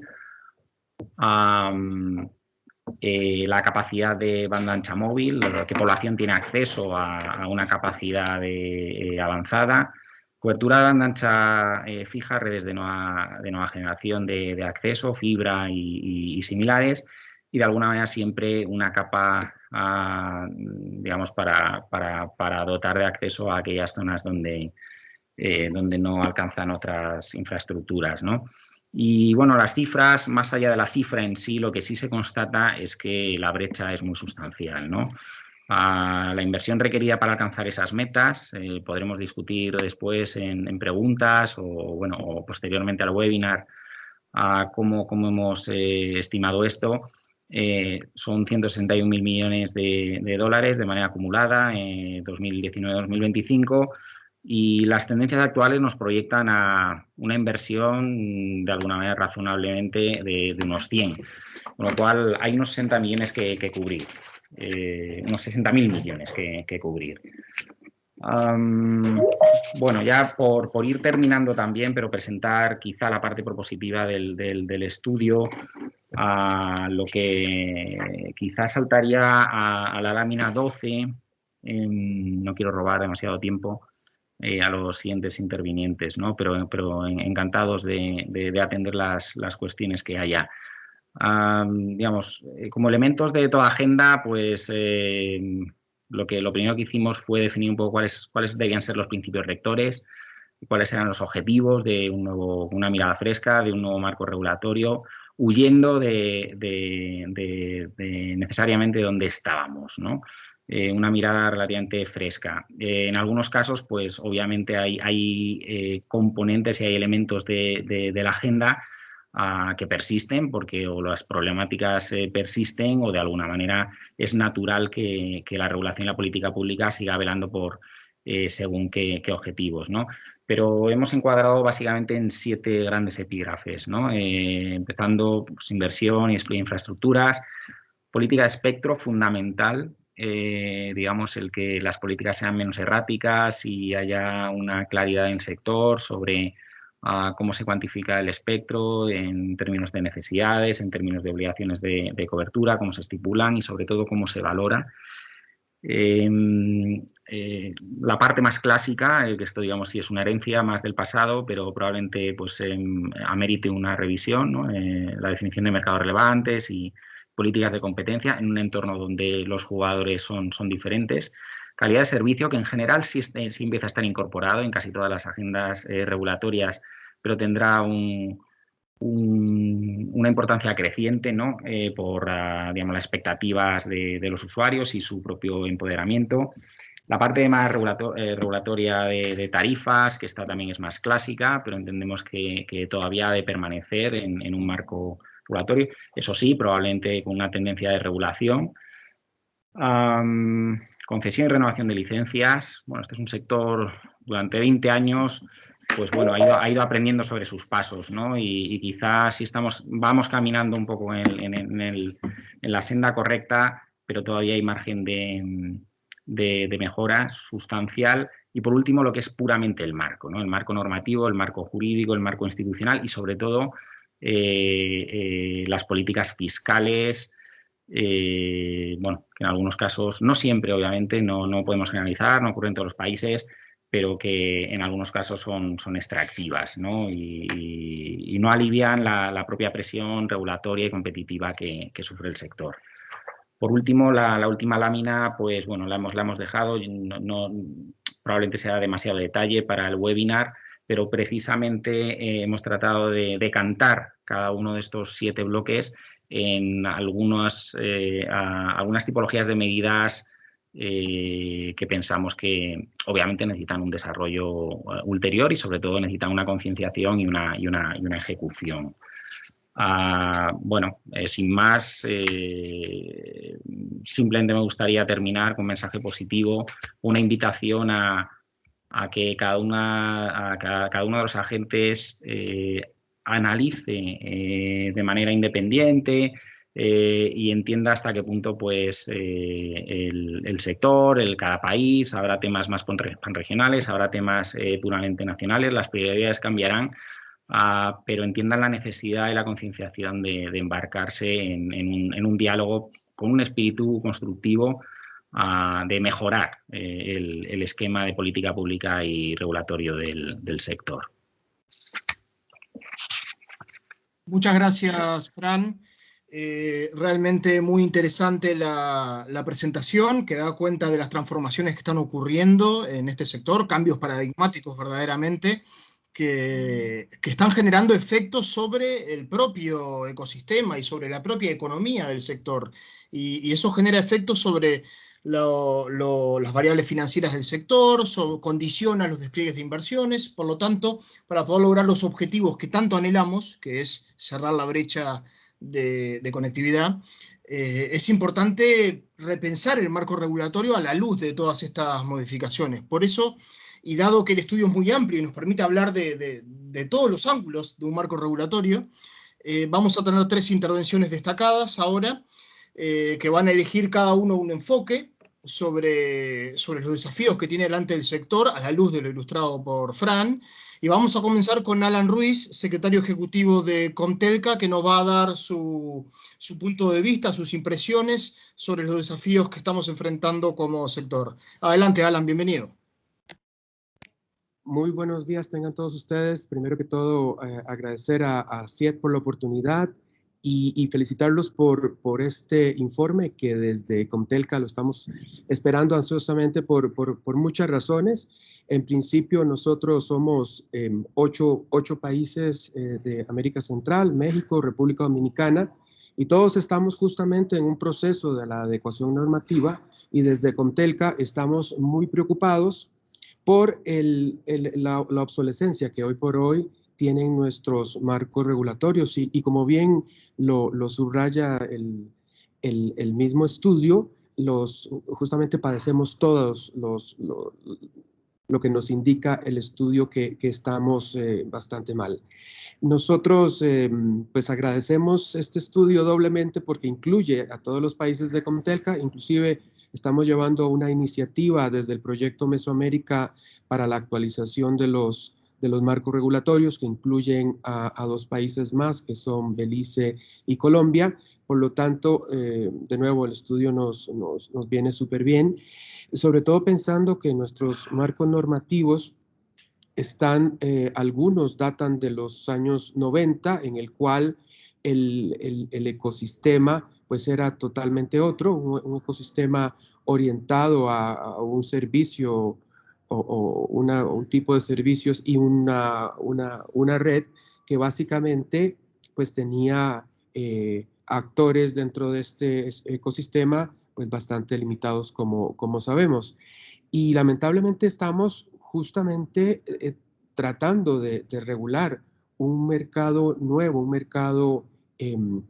la capacidad de banda ancha móvil, qué población tiene acceso a una capacidad avanzada, cobertura de banda ancha fija, redes de nueva generación de acceso, fibra y similares, y de alguna manera siempre una capa, digamos, para dotar de acceso a aquellas zonas donde no alcanzan otras infraestructuras, ¿no? Y bueno, las cifras, más allá de la cifra en sí, lo que sí se constata es que la brecha es muy sustancial, ¿no? La inversión requerida para alcanzar esas metas, podremos discutir después en preguntas o posteriormente al webinar cómo hemos estimado esto. Son 161.000 millones de dólares de manera acumulada en 2019-2025. Y las tendencias actuales nos proyectan a una inversión de alguna manera razonablemente de unos 100, con lo cual hay unos 60 millones que cubrir, unos 60.000 millones que cubrir. Bueno, ya por ir terminando también, pero presentar quizá la parte propositiva del estudio, lo que quizá saltaría a la lámina 12, no quiero robar demasiado tiempo a los siguientes intervinientes, ¿no? Pero encantados de atender las cuestiones que haya. Digamos, como elementos de toda agenda, pues lo primero que hicimos fue definir un poco cuáles debían ser los principios rectores, cuáles eran los objetivos de una mirada fresca, de un nuevo marco regulatorio, huyendo necesariamente de donde estábamos, ¿no? Una mirada relativamente fresca. En algunos casos, pues obviamente hay componentes y hay elementos de la agenda que persisten porque o las problemáticas persisten o de alguna manera es natural que la regulación y la política pública siga velando por según qué objetivos, ¿no? Pero hemos encuadrado básicamente en 7 grandes epígrafes, ¿no? Empezando pues, inversión y infraestructuras, política de espectro fundamental, digamos, el que las políticas sean menos erráticas y haya una claridad en el sector sobre cómo se cuantifica el espectro en términos de necesidades, en términos de obligaciones de cobertura, cómo se estipulan y sobre todo cómo se valora. La parte más clásica, que esto digamos sí es una herencia más del pasado, pero probablemente pues, amerite una revisión, ¿no? La definición de mercados relevantes y políticas de competencia en un entorno donde los jugadores son diferentes. Calidad de servicio, que en general sí empieza a estar incorporado en casi todas las agendas regulatorias, pero tendrá una importancia creciente, ¿no? Por digamos, las expectativas de los usuarios y su propio empoderamiento. La parte más regulatoria de tarifas, que esta también es más clásica, pero entendemos que todavía ha de permanecer en un marco regulatorio. Eso sí, probablemente con una tendencia de regulación. Concesión y renovación de licencias. Bueno, este es un sector durante 20 años, pues bueno, ha ido aprendiendo sobre sus pasos, ¿no? Y quizás sí vamos caminando un poco en la senda correcta, pero todavía hay margen de mejora sustancial. Y por último, lo que es puramente el marco, ¿no? El marco normativo, el marco jurídico, el marco institucional y sobre todo las políticas fiscales. Bueno, que en algunos casos, no siempre obviamente, no podemos generalizar, no ocurre en todos los países, pero que en algunos casos son extractivas, ¿no? Y no alivian la propia presión regulatoria y competitiva que sufre el sector. Por último, la última lámina, pues bueno, la hemos dejado, probablemente sea demasiado detalle para el webinar, pero precisamente hemos tratado de decantar cada uno de estos 7 bloques en algunas tipologías de medidas que pensamos que obviamente necesitan un desarrollo ulterior y sobre todo necesitan una concienciación y una ejecución. Bueno, sin más, simplemente me gustaría terminar con un mensaje positivo, una invitación a que cada uno de los agentes analice de manera independiente y entienda hasta qué punto pues, el sector, cada país, habrá temas más panregionales, habrá temas puramente nacionales, las prioridades cambiarán, pero entiendan la necesidad y la concienciación de embarcarse en un diálogo con un espíritu constructivo de mejorar el esquema de política pública y regulatorio del sector. Muchas gracias, Fran. Realmente muy interesante la presentación, que da cuenta de las transformaciones que están ocurriendo en este sector, cambios paradigmáticos verdaderamente, que están generando efectos sobre el propio ecosistema y sobre la propia economía del sector. Y eso genera efectos sobre las variables financieras del sector, condiciona los despliegues de inversiones. Por lo tanto, para poder lograr los objetivos que tanto anhelamos, que es cerrar la brecha de conectividad, es importante repensar el marco regulatorio a la luz de todas estas modificaciones. Por eso, y dado que el estudio es muy amplio y nos permite hablar de todos los ángulos de un marco regulatorio, vamos a tener 3 intervenciones destacadas ahora, que van a elegir cada uno un enfoque sobre los desafíos que tiene delante el sector a la luz de lo ilustrado por Fran. Y vamos a comenzar con Alan Ruiz, secretario ejecutivo de Comtelca, que nos va a dar su punto de vista, sus impresiones sobre los desafíos que estamos enfrentando como sector. Adelante, Alan, bienvenido. Muy buenos días tengan todos ustedes. Primero que todo, agradecer a CIET por la oportunidad y felicitarlos por este informe que desde Comtelca lo estamos esperando ansiosamente por muchas razones. En principio, nosotros somos 8 países de América Central, México, República Dominicana, y todos estamos justamente en un proceso de la adecuación normativa, y desde Comtelca estamos muy preocupados por la obsolescencia que hoy por hoy tienen nuestros marcos regulatorios, y como bien lo subraya el mismo estudio, justamente padecemos todos lo que nos indica el estudio que estamos bastante mal. Nosotros pues agradecemos este estudio doblemente porque incluye a todos los países de Comtelca. Inclusive estamos llevando una iniciativa desde el proyecto Mesoamérica para la actualización de los marcos regulatorios, que incluyen a 2 países más, que son Belice y Colombia. Por lo tanto, de nuevo, el estudio nos viene súper bien, sobre todo pensando que nuestros marcos normativos algunos datan de los años 90, en el cual el ecosistema pues era totalmente otro, un ecosistema orientado a un servicio o un tipo de servicios y una red que básicamente pues tenía actores dentro de este ecosistema pues bastante limitados como sabemos. Y lamentablemente estamos justamente tratando de regular un mercado nuevo, un mercado en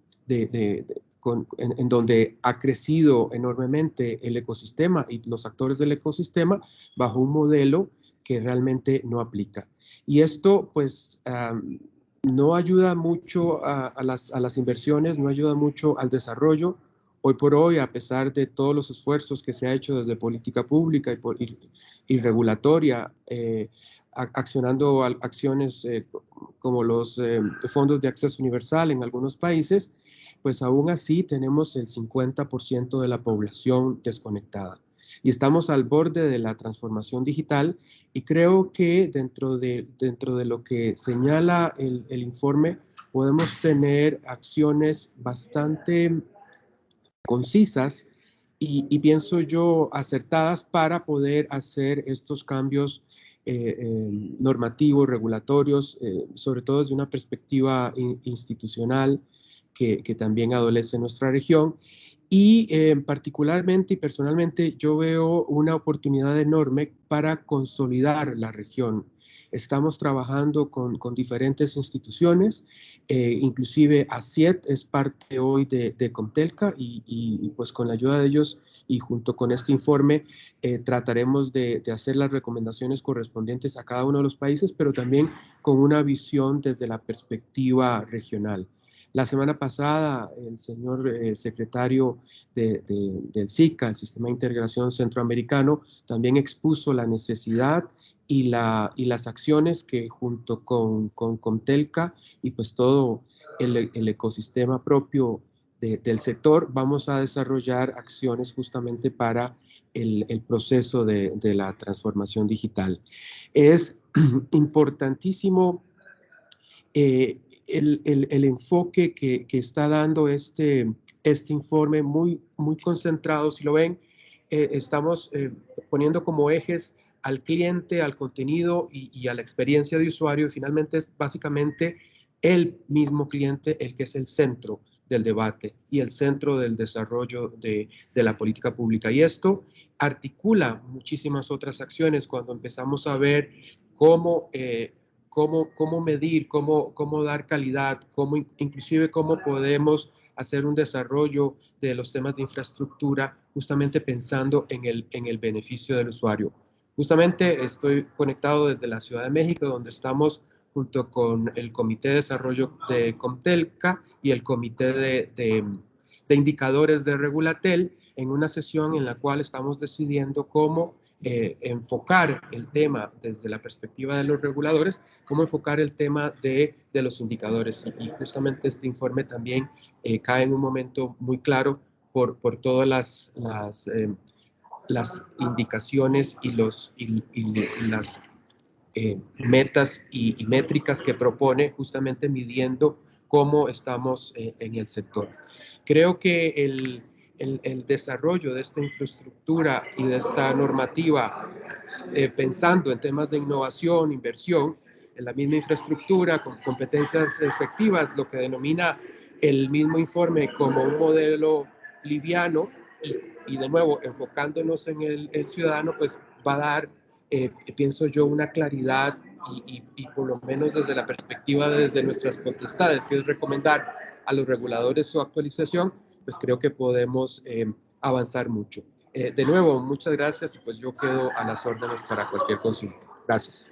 donde ha crecido enormemente el ecosistema y los actores del ecosistema bajo un modelo que realmente no aplica. Y esto pues no ayuda mucho a las inversiones, no ayuda mucho al desarrollo. Hoy por hoy, a pesar de todos los esfuerzos que se ha hecho desde política pública y regulatoria, accionando acciones como los fondos de acceso universal en algunos países, pues aún así tenemos el 50% de la población desconectada. Y estamos al borde de la transformación digital, y creo que dentro de lo que señala el informe podemos tener acciones bastante concisas y pienso yo acertadas para poder hacer estos cambios normativos, regulatorios, sobre todo desde una perspectiva institucional que también adolece nuestra región. Y particularmente y personalmente yo veo una oportunidad enorme para consolidar la región. Estamos trabajando con diferentes instituciones, inclusive ACIET es parte hoy de Comtelca, y pues con la ayuda de ellos y junto con este informe trataremos de hacer las recomendaciones correspondientes a cada uno de los países, pero también con una visión desde la perspectiva regional. La semana pasada, el señor secretario del SICA, el Sistema de Integración Centroamericano, también expuso la necesidad y las acciones que junto con Comtelca y pues todo el ecosistema propio del sector, vamos a desarrollar acciones justamente para el proceso de la transformación digital. Es importantísimo el enfoque que está dando este informe, muy concentrado. Si lo ven, estamos poniendo como ejes al cliente, al contenido y a la experiencia de usuario. Y finalmente es básicamente el mismo cliente el que es el centro del debate y el centro del desarrollo de la política pública. Y esto articula muchísimas otras acciones cuando empezamos a ver cómo medir, cómo dar calidad, inclusive cómo podemos hacer un desarrollo de los temas de infraestructura, justamente pensando en el beneficio del usuario. Justamente estoy conectado desde la Ciudad de México, donde estamos junto con el Comité de Desarrollo de Comtelca y el Comité de Indicadores de Regulatel, en una sesión en la cual estamos decidiendo cómo enfocar el tema desde la perspectiva de los reguladores, cómo enfocar el tema de los indicadores. Y justamente este informe también cae en un momento muy claro por todas las indicaciones y las metas y métricas que propone, justamente midiendo cómo estamos en el sector. Creo que el desarrollo de esta infraestructura y de esta normativa, pensando en temas de innovación, inversión, en la misma infraestructura, con competencias efectivas, lo que denomina el mismo informe como un modelo liviano y de nuevo enfocándonos en el ciudadano, pues va a dar, pienso yo, una claridad y por lo menos desde la perspectiva de nuestras potestades, que es recomendar a los reguladores su actualización, pues creo que podemos avanzar mucho. De nuevo, muchas gracias y pues yo quedo a las órdenes para cualquier consulta. Gracias.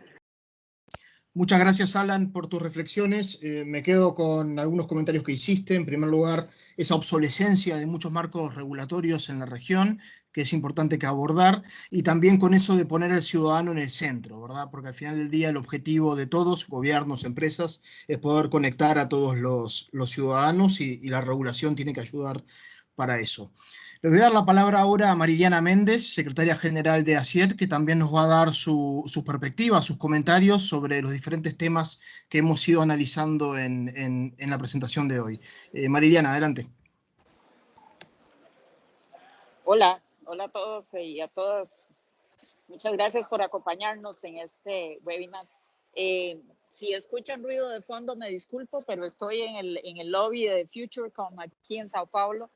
Muchas gracias, Alan, por tus reflexiones. Me quedo con algunos comentarios que hiciste. En primer lugar, esa obsolescencia de muchos marcos regulatorios en la región, que es importante que abordar, y también con eso de poner al ciudadano en el centro, ¿verdad? Porque al final del día el objetivo de todos, gobiernos, empresas, es poder conectar a todos los ciudadanos y la regulación tiene que ayudar para eso. Le voy a dar la palabra ahora a Mariliana Méndez, secretaria general de ACIET, que también nos va a dar su perspectiva, sus comentarios sobre los diferentes temas que hemos ido analizando en la presentación de hoy. Mariliana, adelante. Hola a todos y a todas. Muchas gracias por acompañarnos en este webinar. Si escuchan ruido de fondo, me disculpo, pero estoy en el lobby de FutureCom aquí en Sao Paulo.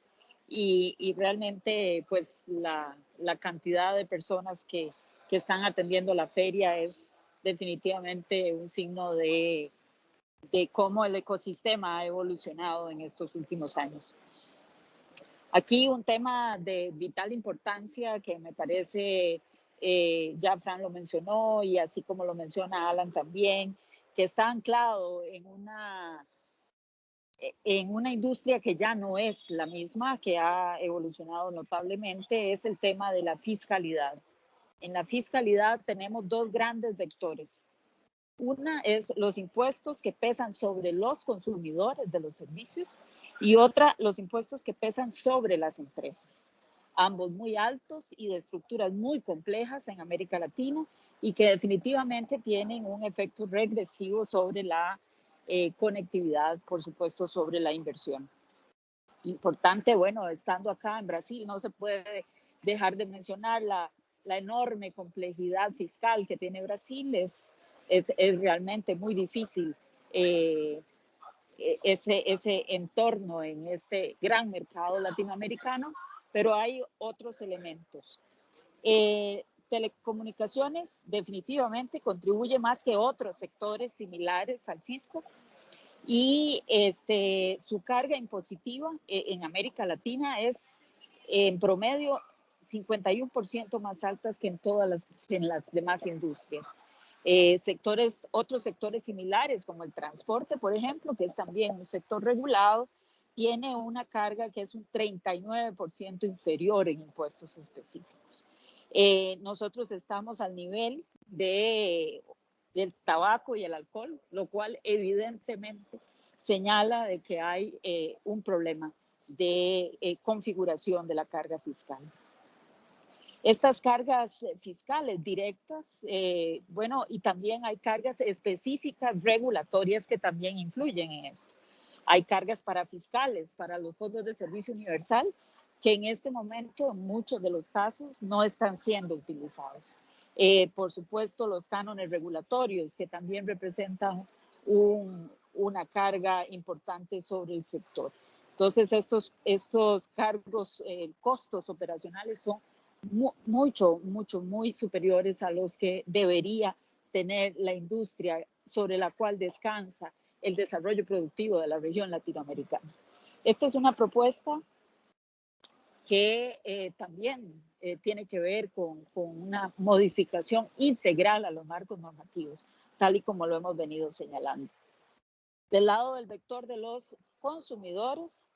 Y realmente pues la cantidad de personas que están atendiendo la feria es definitivamente un signo de cómo el ecosistema ha evolucionado en estos últimos años. Aquí un tema de vital importancia que me parece, ya Fran lo mencionó y así como lo menciona Alan también, que está anclado en una industria que ya no es la misma, que ha evolucionado notablemente, es el tema de la fiscalidad. En la fiscalidad tenemos dos grandes vectores. Una es los impuestos que pesan sobre los consumidores de los servicios y otra, los impuestos que pesan sobre las empresas. Ambos muy altos y de estructuras muy complejas en América Latina y que definitivamente tienen un efecto regresivo sobre la conectividad, por supuesto, sobre la inversión. Importante, bueno, estando acá en Brasil, no se puede dejar de mencionar la enorme complejidad fiscal que tiene Brasil. Es realmente muy difícil ese entorno en este gran mercado latinoamericano, pero hay otros elementos. Telecomunicaciones definitivamente contribuye más que otros sectores similares al fisco y su carga impositiva en América Latina es en promedio 51% más altas que en las demás industrias. Otros sectores similares como el transporte, por ejemplo, que es también un sector regulado, tiene una carga que es un 39% inferior en impuestos específicos. Nosotros estamos al nivel del tabaco y el alcohol, lo cual evidentemente señala de que hay un problema de configuración de la carga fiscal. Estas cargas fiscales directas, bueno, y también hay cargas específicas regulatorias que también influyen en esto. Hay cargas parafiscales para los fondos de servicio universal que en este momento en muchos de los casos no están siendo utilizados. Por supuesto, los cánones regulatorios que también representan una carga importante sobre el sector. Entonces, estos cargos, costos operacionales son muy superiores a los que debería tener la industria sobre la cual descansa el desarrollo productivo de la región latinoamericana. Esta es una propuesta que también tiene que ver con una modificación integral a los marcos normativos, tal y como lo hemos venido señalando. Del lado del vector de los consumidores,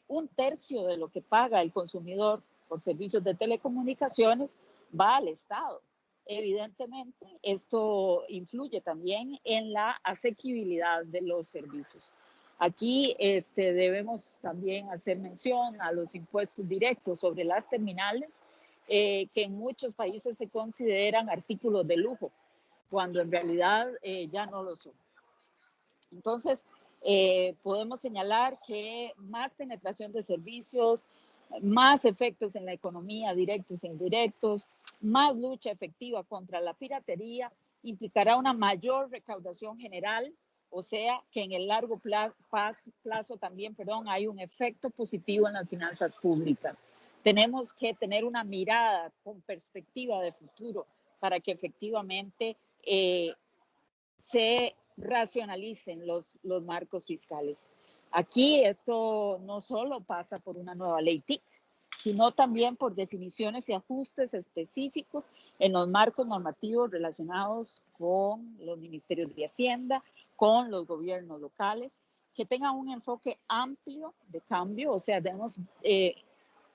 1/3 de lo que paga el consumidor por servicios de telecomunicaciones va al Estado. Evidentemente, esto influye también en la asequibilidad de los servicios. Aquí debemos también hacer mención a los impuestos directos sobre las terminales, que en muchos países se consideran artículos de lujo, cuando en realidad ya no lo son. Entonces, podemos señalar que más penetración de servicios, más efectos en la economía, directos e indirectos, más lucha efectiva contra la piratería, implicará una mayor recaudación general, o sea que en el largo plazo también, hay un efecto positivo en las finanzas públicas. Tenemos que tener una mirada con perspectiva de futuro para que efectivamente se racionalicen los marcos fiscales. Aquí esto no solo pasa por una nueva ley TIC, sino también por definiciones y ajustes específicos en los marcos normativos relacionados con los ministerios de Hacienda, con los gobiernos locales, que tengan un enfoque amplio de cambio, o sea, debemos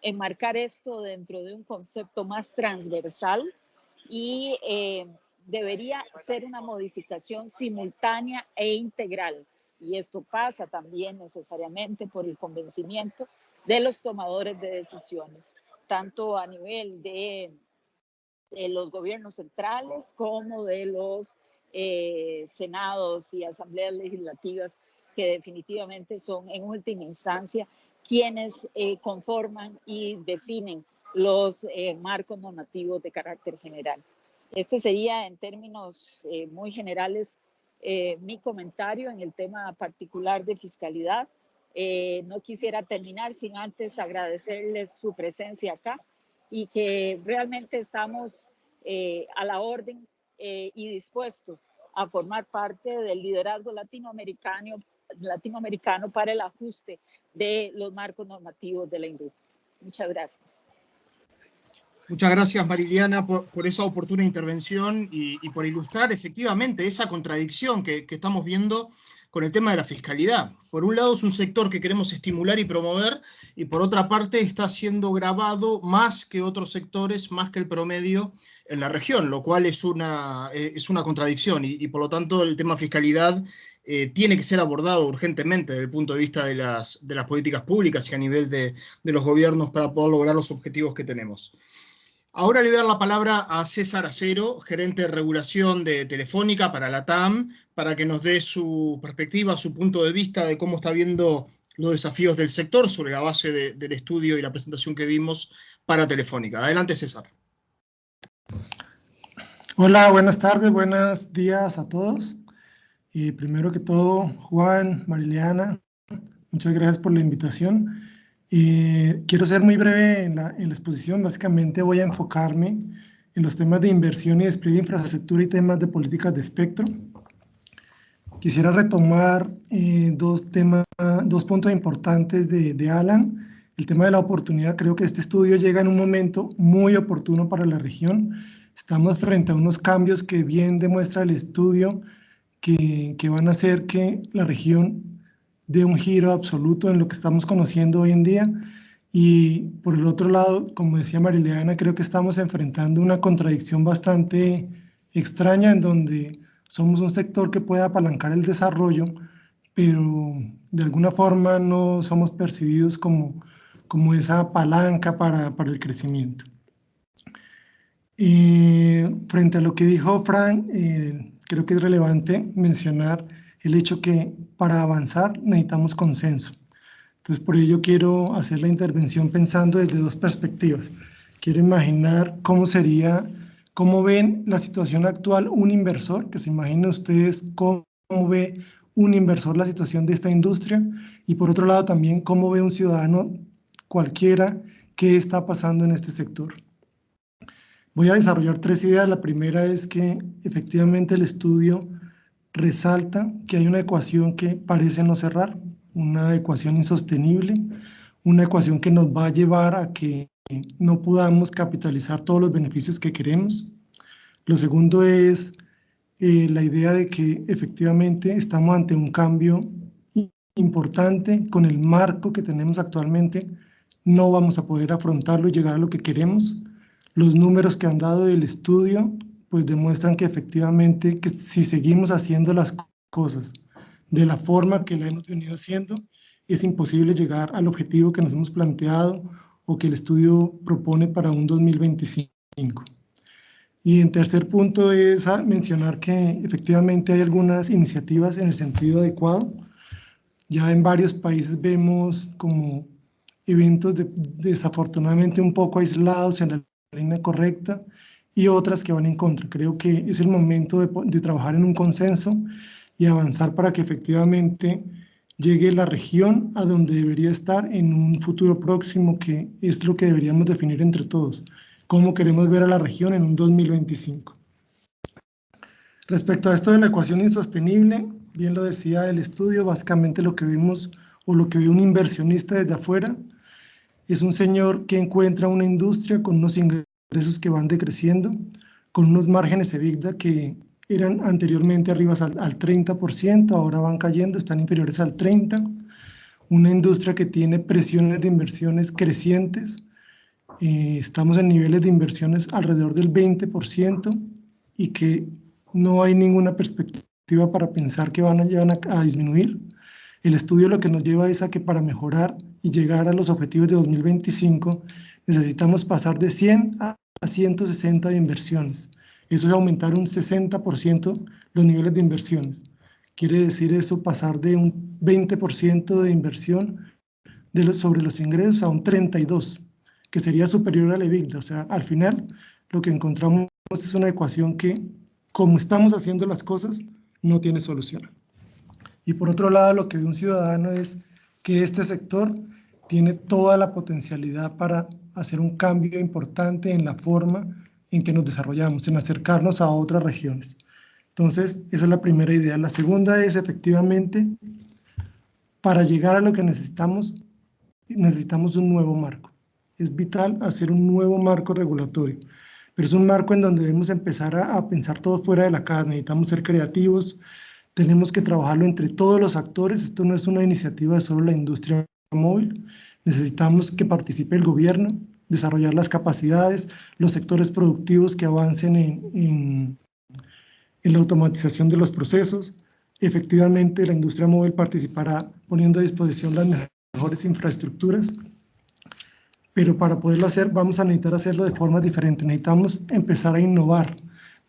enmarcar esto dentro de un concepto más transversal y debería ser una modificación simultánea e integral. Y esto pasa también necesariamente por el convencimiento de los tomadores de decisiones, tanto a nivel de los gobiernos centrales como de los senados y asambleas legislativas, que definitivamente son en última instancia quienes conforman y definen los marcos normativos de carácter general. Este sería en términos muy generales mi comentario en el tema particular de fiscalidad. No quisiera terminar sin antes agradecerles su presencia acá y que realmente estamos a la orden y dispuestos a formar parte del liderazgo latinoamericano para el ajuste de los marcos normativos de la industria. Muchas gracias. Muchas gracias, Mariliana, por esa oportuna intervención y por ilustrar efectivamente esa contradicción que estamos viendo con el tema de la fiscalidad. Por un lado es un sector que queremos estimular y promover, y por otra parte está siendo gravado más que otros sectores, más que el promedio en la región, lo cual es una contradicción, y por lo tanto el tema fiscalidad tiene que ser abordado urgentemente desde el punto de vista de las políticas públicas y a nivel de los gobiernos para poder lograr los objetivos que tenemos. Ahora le voy a dar la palabra a César Acero, gerente de regulación de Telefónica para la TAM, para que nos dé su perspectiva, su punto de vista de cómo está viendo los desafíos del sector sobre la base del estudio y la presentación que vimos para Telefónica. Adelante, César. Hola, buenas tardes, buenos días a todos. Primero que todo, Juan, Mariliana, muchas gracias por la invitación. Quiero ser muy breve en la exposición. Básicamente voy a enfocarme en los temas de inversión y despliegue de infraestructura y temas de políticas de espectro. Quisiera retomar dos puntos importantes de Alan. El tema de la oportunidad. Creo que este estudio llega en un momento muy oportuno para la región. estamos frente a unos cambios que bien demuestra el estudio que van a hacer que la región dé un giro absoluto en lo que estamos conociendo hoy en día. Y por el otro lado, como decía Mariliana, creo que estamos enfrentando una contradicción bastante extraña en donde somos un sector que puede apalancar el desarrollo, pero de alguna forma no somos percibidos como esa palanca para el crecimiento. Frente a lo que dijo Frank, creo que es relevante mencionar el hecho que para avanzar necesitamos consenso. Entonces, por ello quiero hacer la intervención pensando desde dos perspectivas. Quiero imaginar cómo ven la situación actual un inversor, que se imaginen ustedes cómo ve un inversor la situación de esta industria, y por otro lado también cómo ve un ciudadano cualquiera qué está pasando en este sector. Voy a desarrollar tres ideas. La primera es que efectivamente el estudio resalta que hay una ecuación que parece no cerrar, una ecuación insostenible, una ecuación que nos va a llevar a que no podamos capitalizar todos los beneficios que queremos. Lo segundo es la idea de que efectivamente estamos ante un cambio importante con el marco que tenemos actualmente. No vamos a poder afrontarlo y llegar a lo que queremos. Los números que han dado del estudio pues demuestran que efectivamente que si seguimos haciendo las cosas de la forma que la hemos venido haciendo, es imposible llegar al objetivo que nos hemos planteado o que el estudio propone para un 2025. Y en tercer punto es mencionar que efectivamente hay algunas iniciativas en el sentido adecuado. Ya en varios países vemos como eventos desafortunadamente un poco aislados en la línea correcta y otras que van en contra. Creo que es el momento de trabajar en un consenso y avanzar para que efectivamente llegue la región a donde debería estar en un futuro próximo, que es lo que deberíamos definir entre todos. ¿Cómo queremos ver a la región en un 2025? Respecto a esto de la ecuación insostenible, bien lo decía el estudio, básicamente lo que vemos o lo que ve un inversionista desde afuera es un señor que encuentra una industria con unos ingresos que van decreciendo, con unos márgenes EBITDA que eran anteriormente arriba al 30%, ahora van cayendo, están inferiores al 30%, una industria que tiene presiones de inversiones crecientes, estamos en niveles de inversiones alrededor del 20% y que no hay ninguna perspectiva para pensar que van a disminuir. El estudio lo que nos lleva es a que para mejorar y llegar a los objetivos de 2025 necesitamos pasar de 100 a 160 de inversiones. Eso es aumentar un 60% los niveles de inversiones. Quiere decir eso pasar de un 20% de inversión sobre los ingresos a un 32%, que sería superior al EBITDA. O sea, al final lo que encontramos es una ecuación que, como estamos haciendo las cosas, no tiene solución. Y por otro lado, lo que ve un ciudadano es que este sector tiene toda la potencialidad para hacer un cambio importante en la forma en que nos desarrollamos, en acercarnos a otras regiones. Entonces, esa es la primera idea. La segunda es, efectivamente, para llegar a lo que necesitamos un nuevo marco. Es vital hacer un nuevo marco regulatorio, pero es un marco en donde debemos empezar a pensar todo fuera de la caja. Necesitamos ser creativos, tenemos que trabajarlo entre todos los actores. Esto no es una iniciativa de solo la industria móvil. Necesitamos que participe el gobierno, desarrollar las capacidades, los sectores productivos que avancen en la automatización de los procesos. Efectivamente, la industria móvil participará poniendo a disposición las mejores infraestructuras, pero para poderlo hacer vamos a necesitar hacerlo de forma diferente. Necesitamos empezar a innovar,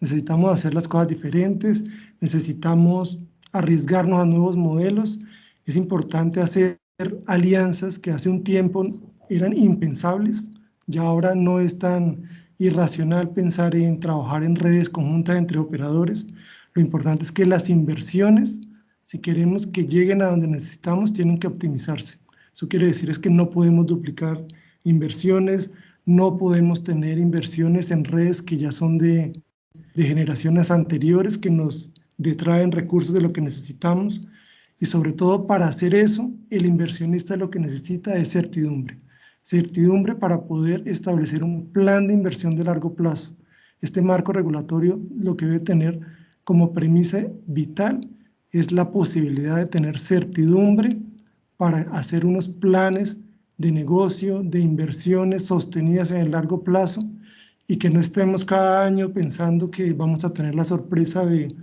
necesitamos hacer las cosas diferentes, necesitamos arriesgarnos a nuevos modelos. Es importante hacer alianzas que hace un tiempo eran impensables. Ya ahora no es tan irracional pensar en trabajar en redes conjuntas entre operadores. Lo importante es que las inversiones, si queremos que lleguen a donde necesitamos, tienen que optimizarse. Eso quiere decir es que no podemos duplicar inversiones, no podemos tener inversiones en redes que ya son de generaciones anteriores, que nos detraen recursos de lo que necesitamos. Y sobre todo, para hacer eso, el inversionista lo que necesita es certidumbre. Certidumbre para poder establecer un plan de inversión de largo plazo. este marco regulatorio lo que debe tener como premisa vital es la posibilidad de tener certidumbre para hacer unos planes de negocio, de inversiones sostenidas en el largo plazo, y que no estemos cada año pensando que vamos a tener la sorpresa de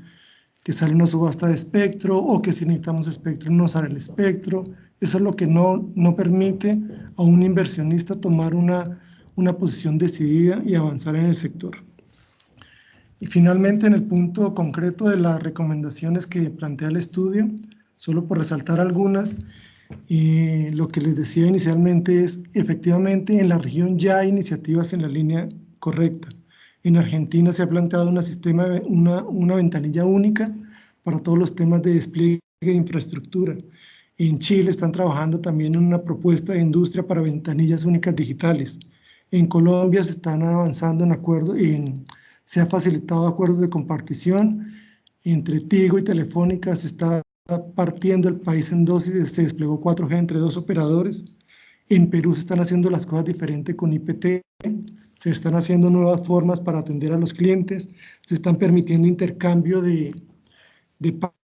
que sale una subasta de espectro, o que si necesitamos espectro no sale el espectro. Eso es lo que no permite a un inversionista tomar una posición decidida y avanzar en el sector. Y finalmente, en el punto concreto de las recomendaciones que plantea el estudio, solo por resaltar algunas, lo que les decía inicialmente es, efectivamente, en la región ya hay iniciativas en la línea correcta. En Argentina se ha planteado una ventanilla única para todos los temas de despliegue de infraestructura. En Chile están trabajando también en una propuesta de industria para ventanillas únicas digitales. En Colombia se están avanzando en acuerdo, se ha facilitado acuerdos de compartición entre Tigo y Telefónica. Se está partiendo el país en dos y se desplegó 4G entre 2 operadores. En Perú se están haciendo las cosas diferentes con IPT. Se están haciendo nuevas formas para atender a los clientes. Se están permitiendo intercambio de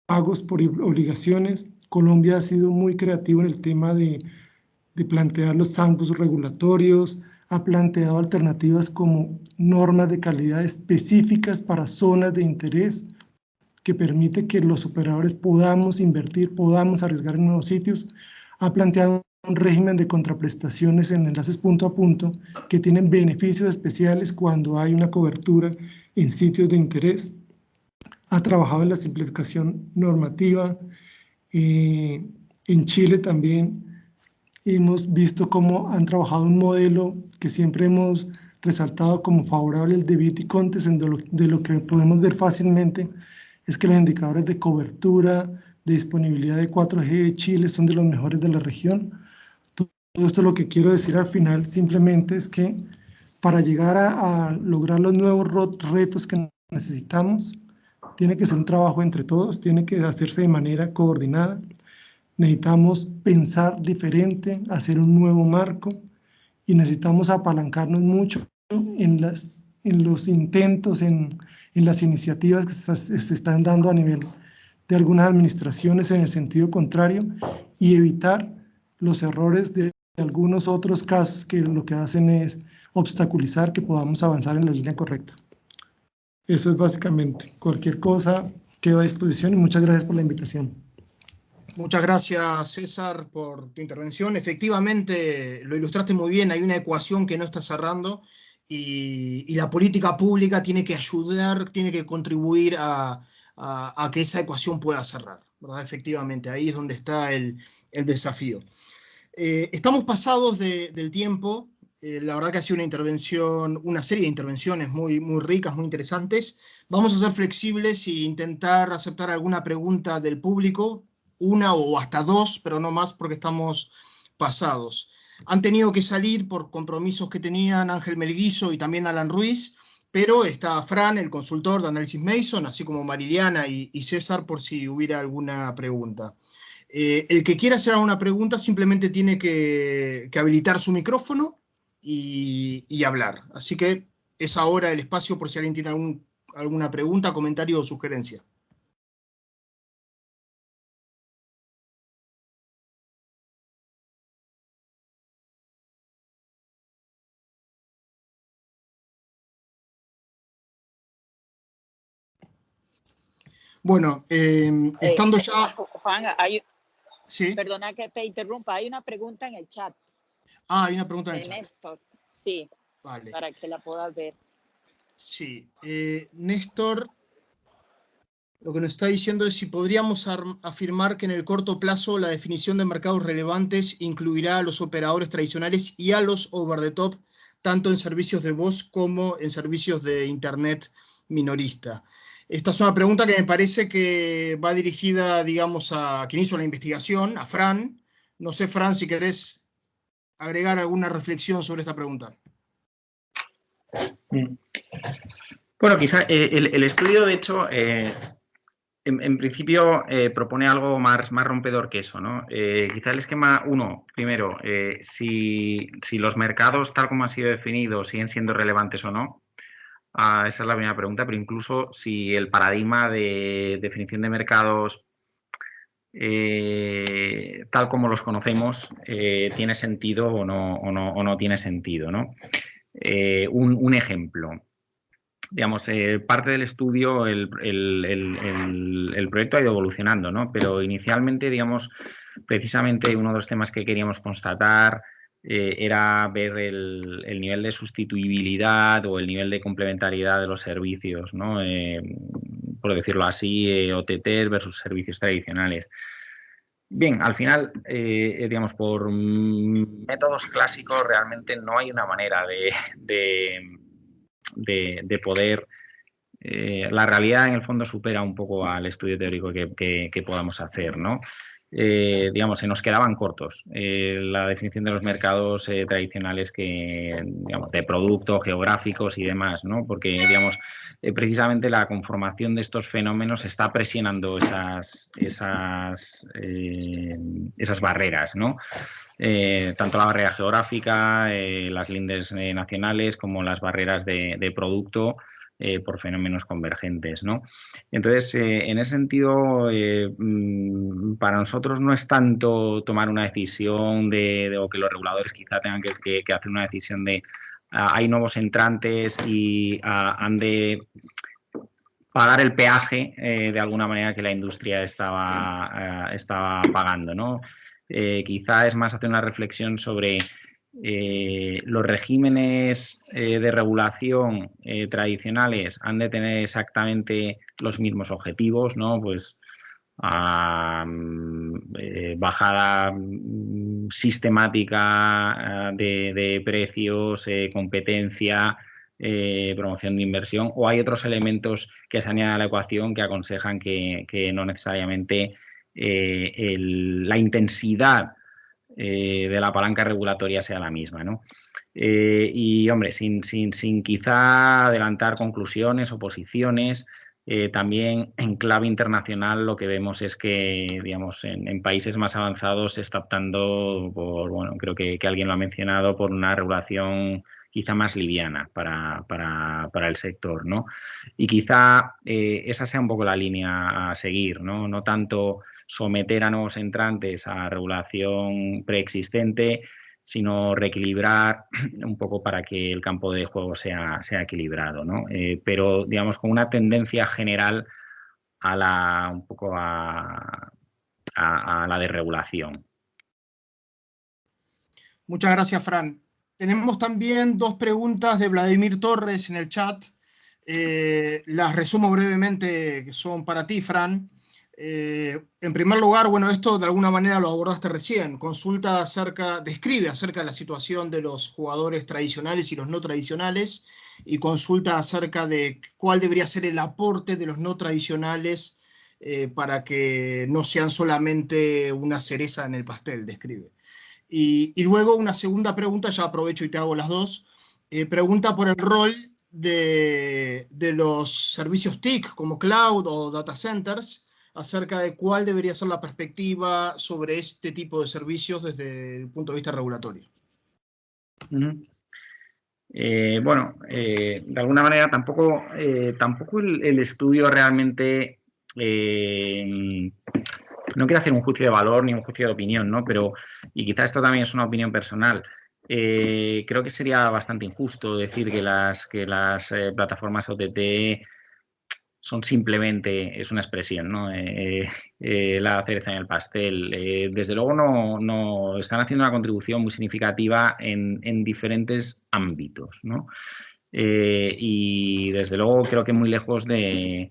pagos por obligaciones. Colombia ha sido muy creativo en el tema de plantear los sandbox regulatorios, ha planteado alternativas como normas de calidad específicas para zonas de interés, que permite que los operadores podamos invertir, podamos arriesgar en nuevos sitios. Ha planteado un régimen de contraprestaciones en enlaces punto a punto que tienen beneficios especiales cuando hay una cobertura en sitios de interés. Ha trabajado en la simplificación normativa. En Chile también hemos visto cómo han trabajado un modelo que siempre hemos resaltado como favorable, el de Viticontes, de lo que podemos ver fácilmente es que los indicadores de cobertura, de disponibilidad de 4G de Chile son de los mejores de la región. Todo esto, lo que quiero decir al final simplemente es que para llegar a lograr los nuevos retos que necesitamos, tiene que ser un trabajo entre todos, tiene que hacerse de manera coordinada. Necesitamos pensar diferente, hacer un nuevo marco, y necesitamos apalancarnos mucho en los intentos, en las iniciativas que se están dando a nivel de algunas administraciones en el sentido contrario, y evitar los errores de algunos otros casos que lo que hacen es obstaculizar que podamos avanzar en la línea correcta. Eso es básicamente. Cualquier cosa quedo a disposición, y muchas gracias por la invitación. Muchas gracias, César, por tu intervención. Efectivamente, lo ilustraste muy bien, hay una ecuación que no está cerrando, y la política pública tiene que ayudar, tiene que contribuir a que esa ecuación pueda cerrar, ¿verdad? Efectivamente, ahí es donde está el desafío. Estamos pasados del tiempo. La verdad que ha sido una serie de intervenciones muy, muy ricas, muy interesantes. Vamos a ser flexibles e intentar aceptar alguna pregunta del público, una o hasta dos, pero no más porque estamos pasados. Han tenido que salir por compromisos que tenían Ángel Melguizo y también Alan Ruiz, pero está Fran, el consultor de Análisis Mason, así como Mariliana y César, por si hubiera alguna pregunta. El que quiera hacer alguna pregunta simplemente tiene que habilitar su micrófono y hablar. Así que es ahora el espacio por si alguien tiene alguna pregunta, comentario o sugerencia. Bueno, estando ya... Juan, ¿Sí? Perdona que te interrumpa, hay una pregunta en el chat. Ah, hay una pregunta en el chat. Néstor, sí, vale. Para que la puedas ver. Sí, Néstor lo que nos está diciendo es si podríamos afirmar que en el corto plazo la definición de mercados relevantes incluirá a los operadores tradicionales y a los over the top, tanto en servicios de voz como en servicios de Internet minorista. Esta es una pregunta que me parece que va dirigida, digamos, a quien hizo la investigación, a Fran. No sé, Fran, si querés agregar alguna reflexión sobre esta pregunta. Bueno, quizá el estudio, de hecho, en principio propone algo más rompedor que eso, ¿no? Quizá el esquema 1, primero, si los mercados tal como han sido definidos siguen siendo relevantes o no. Esa es la primera pregunta, pero incluso si el paradigma de definición de mercados tal como los conocemos tiene sentido o no tiene sentido, ¿no? Un ejemplo. Digamos, parte del estudio, el proyecto ha ido evolucionando, ¿no? Pero inicialmente, digamos, precisamente uno de los temas que queríamos constatar era ver el nivel de sustituibilidad o el nivel de complementariedad de los servicios, ¿no? Por decirlo así, OTT versus servicios tradicionales. Bien, al final, digamos, por métodos clásicos realmente no hay una manera de poder... la realidad en el fondo supera un poco al estudio teórico que podamos hacer, ¿no? Digamos, se nos quedaban cortos la definición de los mercados tradicionales digamos, de productos geográficos y demás, ¿no? Porque, digamos, precisamente la conformación de estos fenómenos está presionando esas barreras, ¿no? Tanto la barrera geográfica, las lindes nacionales, como las barreras de producto, por fenómenos convergentes, ¿no? Entonces, en ese sentido, para nosotros no es tanto tomar una decisión o que los reguladores quizá tengan que hacer una decisión de hay nuevos entrantes y han de pagar el peaje de alguna manera que la industria estaba pagando, ¿no? Quizá es más hacer una reflexión sobre los regímenes de regulación tradicionales han de tener exactamente los mismos objetivos, ¿no? Pues bajada sistemática de precios, competencia, promoción de inversión, o hay otros elementos que se añaden a la ecuación que aconsejan que no necesariamente la intensidad de la palanca regulatoria sea la misma, ¿no? Y, hombre, sin quizá adelantar conclusiones o posiciones, también en clave internacional lo que vemos es que, digamos, en países más avanzados se está optando por, bueno, creo que alguien lo ha mencionado, por una regulación quizá más liviana para el sector, ¿no? Y quizá esa sea un poco la línea a seguir, ¿no? No tanto someter a nuevos entrantes a regulación preexistente, sino reequilibrar un poco para que el campo de juego sea equilibrado, ¿no? Pero, digamos, con una tendencia general un poco a la desregulación. Muchas gracias, Fran. Tenemos también dos preguntas de Vladimir Torres en el chat. Las resumo brevemente, que son para ti, Fran. En primer lugar, bueno, esto de alguna manera lo abordaste recién. Describe acerca de la situación de los jugadores tradicionales y los no tradicionales, y consulta acerca de cuál debería ser el aporte de los no tradicionales para que no sean solamente una cereza en el pastel, describe. Y luego una segunda pregunta, ya aprovecho y te hago las dos, pregunta por el rol de los servicios TIC como cloud o data centers, acerca de cuál debería ser la perspectiva sobre este tipo de servicios desde el punto de vista regulatorio. Bueno, de alguna manera tampoco el estudio realmente... no quiero hacer un juicio de valor ni un juicio de opinión, ¿no? Pero, y quizá esto también es una opinión personal, creo que sería bastante injusto decir que las plataformas OTT son simplemente, es una expresión, ¿no? La cereza en el pastel. Desde luego no están haciendo una contribución muy significativa en diferentes ámbitos, ¿no? Y desde luego creo que muy lejos de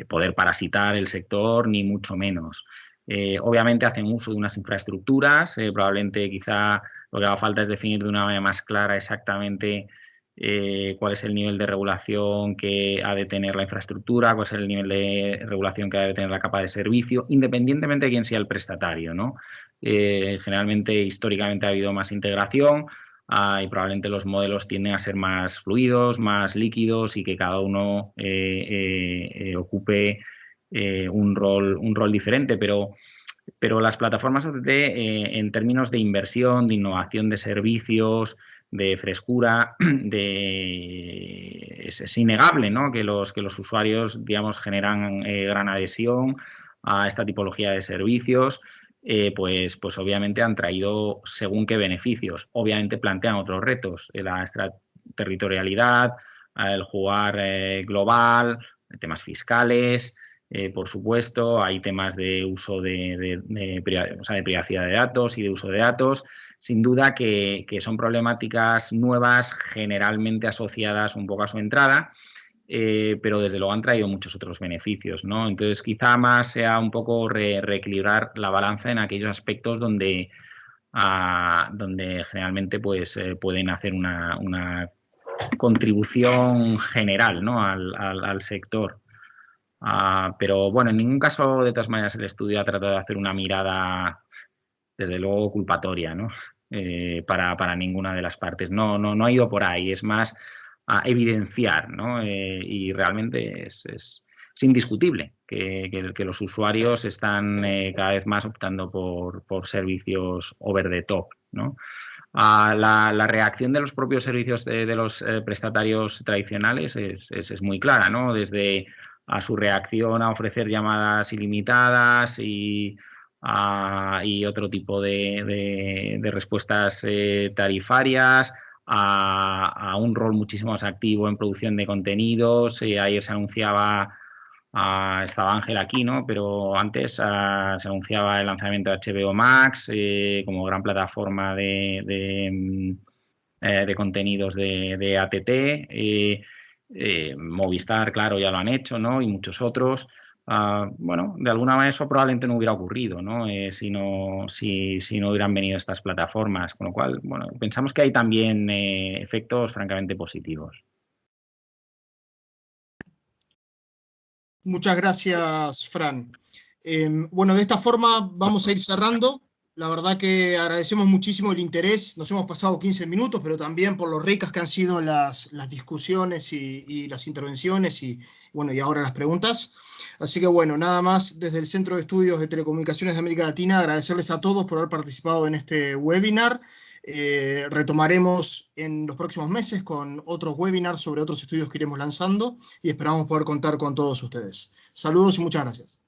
poder parasitar el sector, ni mucho menos. Obviamente hacen uso de unas infraestructuras, probablemente quizá lo que haga falta es definir de una manera más clara exactamente cuál es el nivel de regulación que ha de tener la infraestructura, cuál es el nivel de regulación que ha de tener la capa de servicio, independientemente de quién sea el prestatario, ¿no? Generalmente, históricamente ha habido más integración, y probablemente los modelos tienden a ser más fluidos, más líquidos y que cada uno ocupe un rol diferente, pero las plataformas OTT en términos de inversión, de innovación de servicios, de frescura, es innegable, ¿no? que los usuarios, digamos, generan gran adhesión a esta tipología de servicios. Pues obviamente han traído según qué beneficios. Obviamente plantean otros retos, la extraterritorialidad, el jugar global, temas fiscales, por supuesto, hay temas de uso de privacidad de datos y de uso de datos. Sin duda que son problemáticas nuevas, generalmente asociadas un poco a su entrada, pero desde luego han traído muchos otros beneficios, ¿no? Entonces quizá más sea un poco reequilibrar la balanza en aquellos aspectos donde generalmente pues, pueden hacer una contribución general, ¿no? al sector. Pero bueno, en ningún caso, de todas maneras, el estudio ha tratado de hacer una mirada, desde luego, culpatoria, ¿no? Para ninguna de las partes. No ha ido por ahí, es más a evidenciar, ¿no? Y realmente es indiscutible que los usuarios están cada vez más optando por servicios over the top, ¿no? La reacción de los propios servicios de los prestatarios tradicionales es muy clara, ¿no? Desde a su reacción a ofrecer llamadas ilimitadas y otro tipo de respuestas tarifarias, a un rol muchísimo más activo en producción de contenidos. Ayer se anunciaba, estaba Ángel aquí, ¿no? Pero antes se anunciaba el lanzamiento de HBO Max como gran plataforma de contenidos de ATT. Movistar, claro, ya lo han hecho, ¿no? Y muchos otros. Bueno, de alguna manera eso probablemente no hubiera ocurrido, ¿no? Si no hubieran venido estas plataformas, con lo cual, bueno, pensamos que hay también efectos francamente positivos. Muchas gracias, Fran. Bueno, de esta forma vamos a ir cerrando. La verdad que agradecemos muchísimo el interés. Nos hemos pasado 15 minutos, pero también por lo ricas que han sido las discusiones y las intervenciones y ahora las preguntas. Así que bueno, nada más desde el Centro de Estudios de Telecomunicaciones de América Latina, agradecerles a todos por haber participado en este webinar. Retomaremos en los próximos meses con otros webinars sobre otros estudios que iremos lanzando y esperamos poder contar con todos ustedes. Saludos y muchas gracias.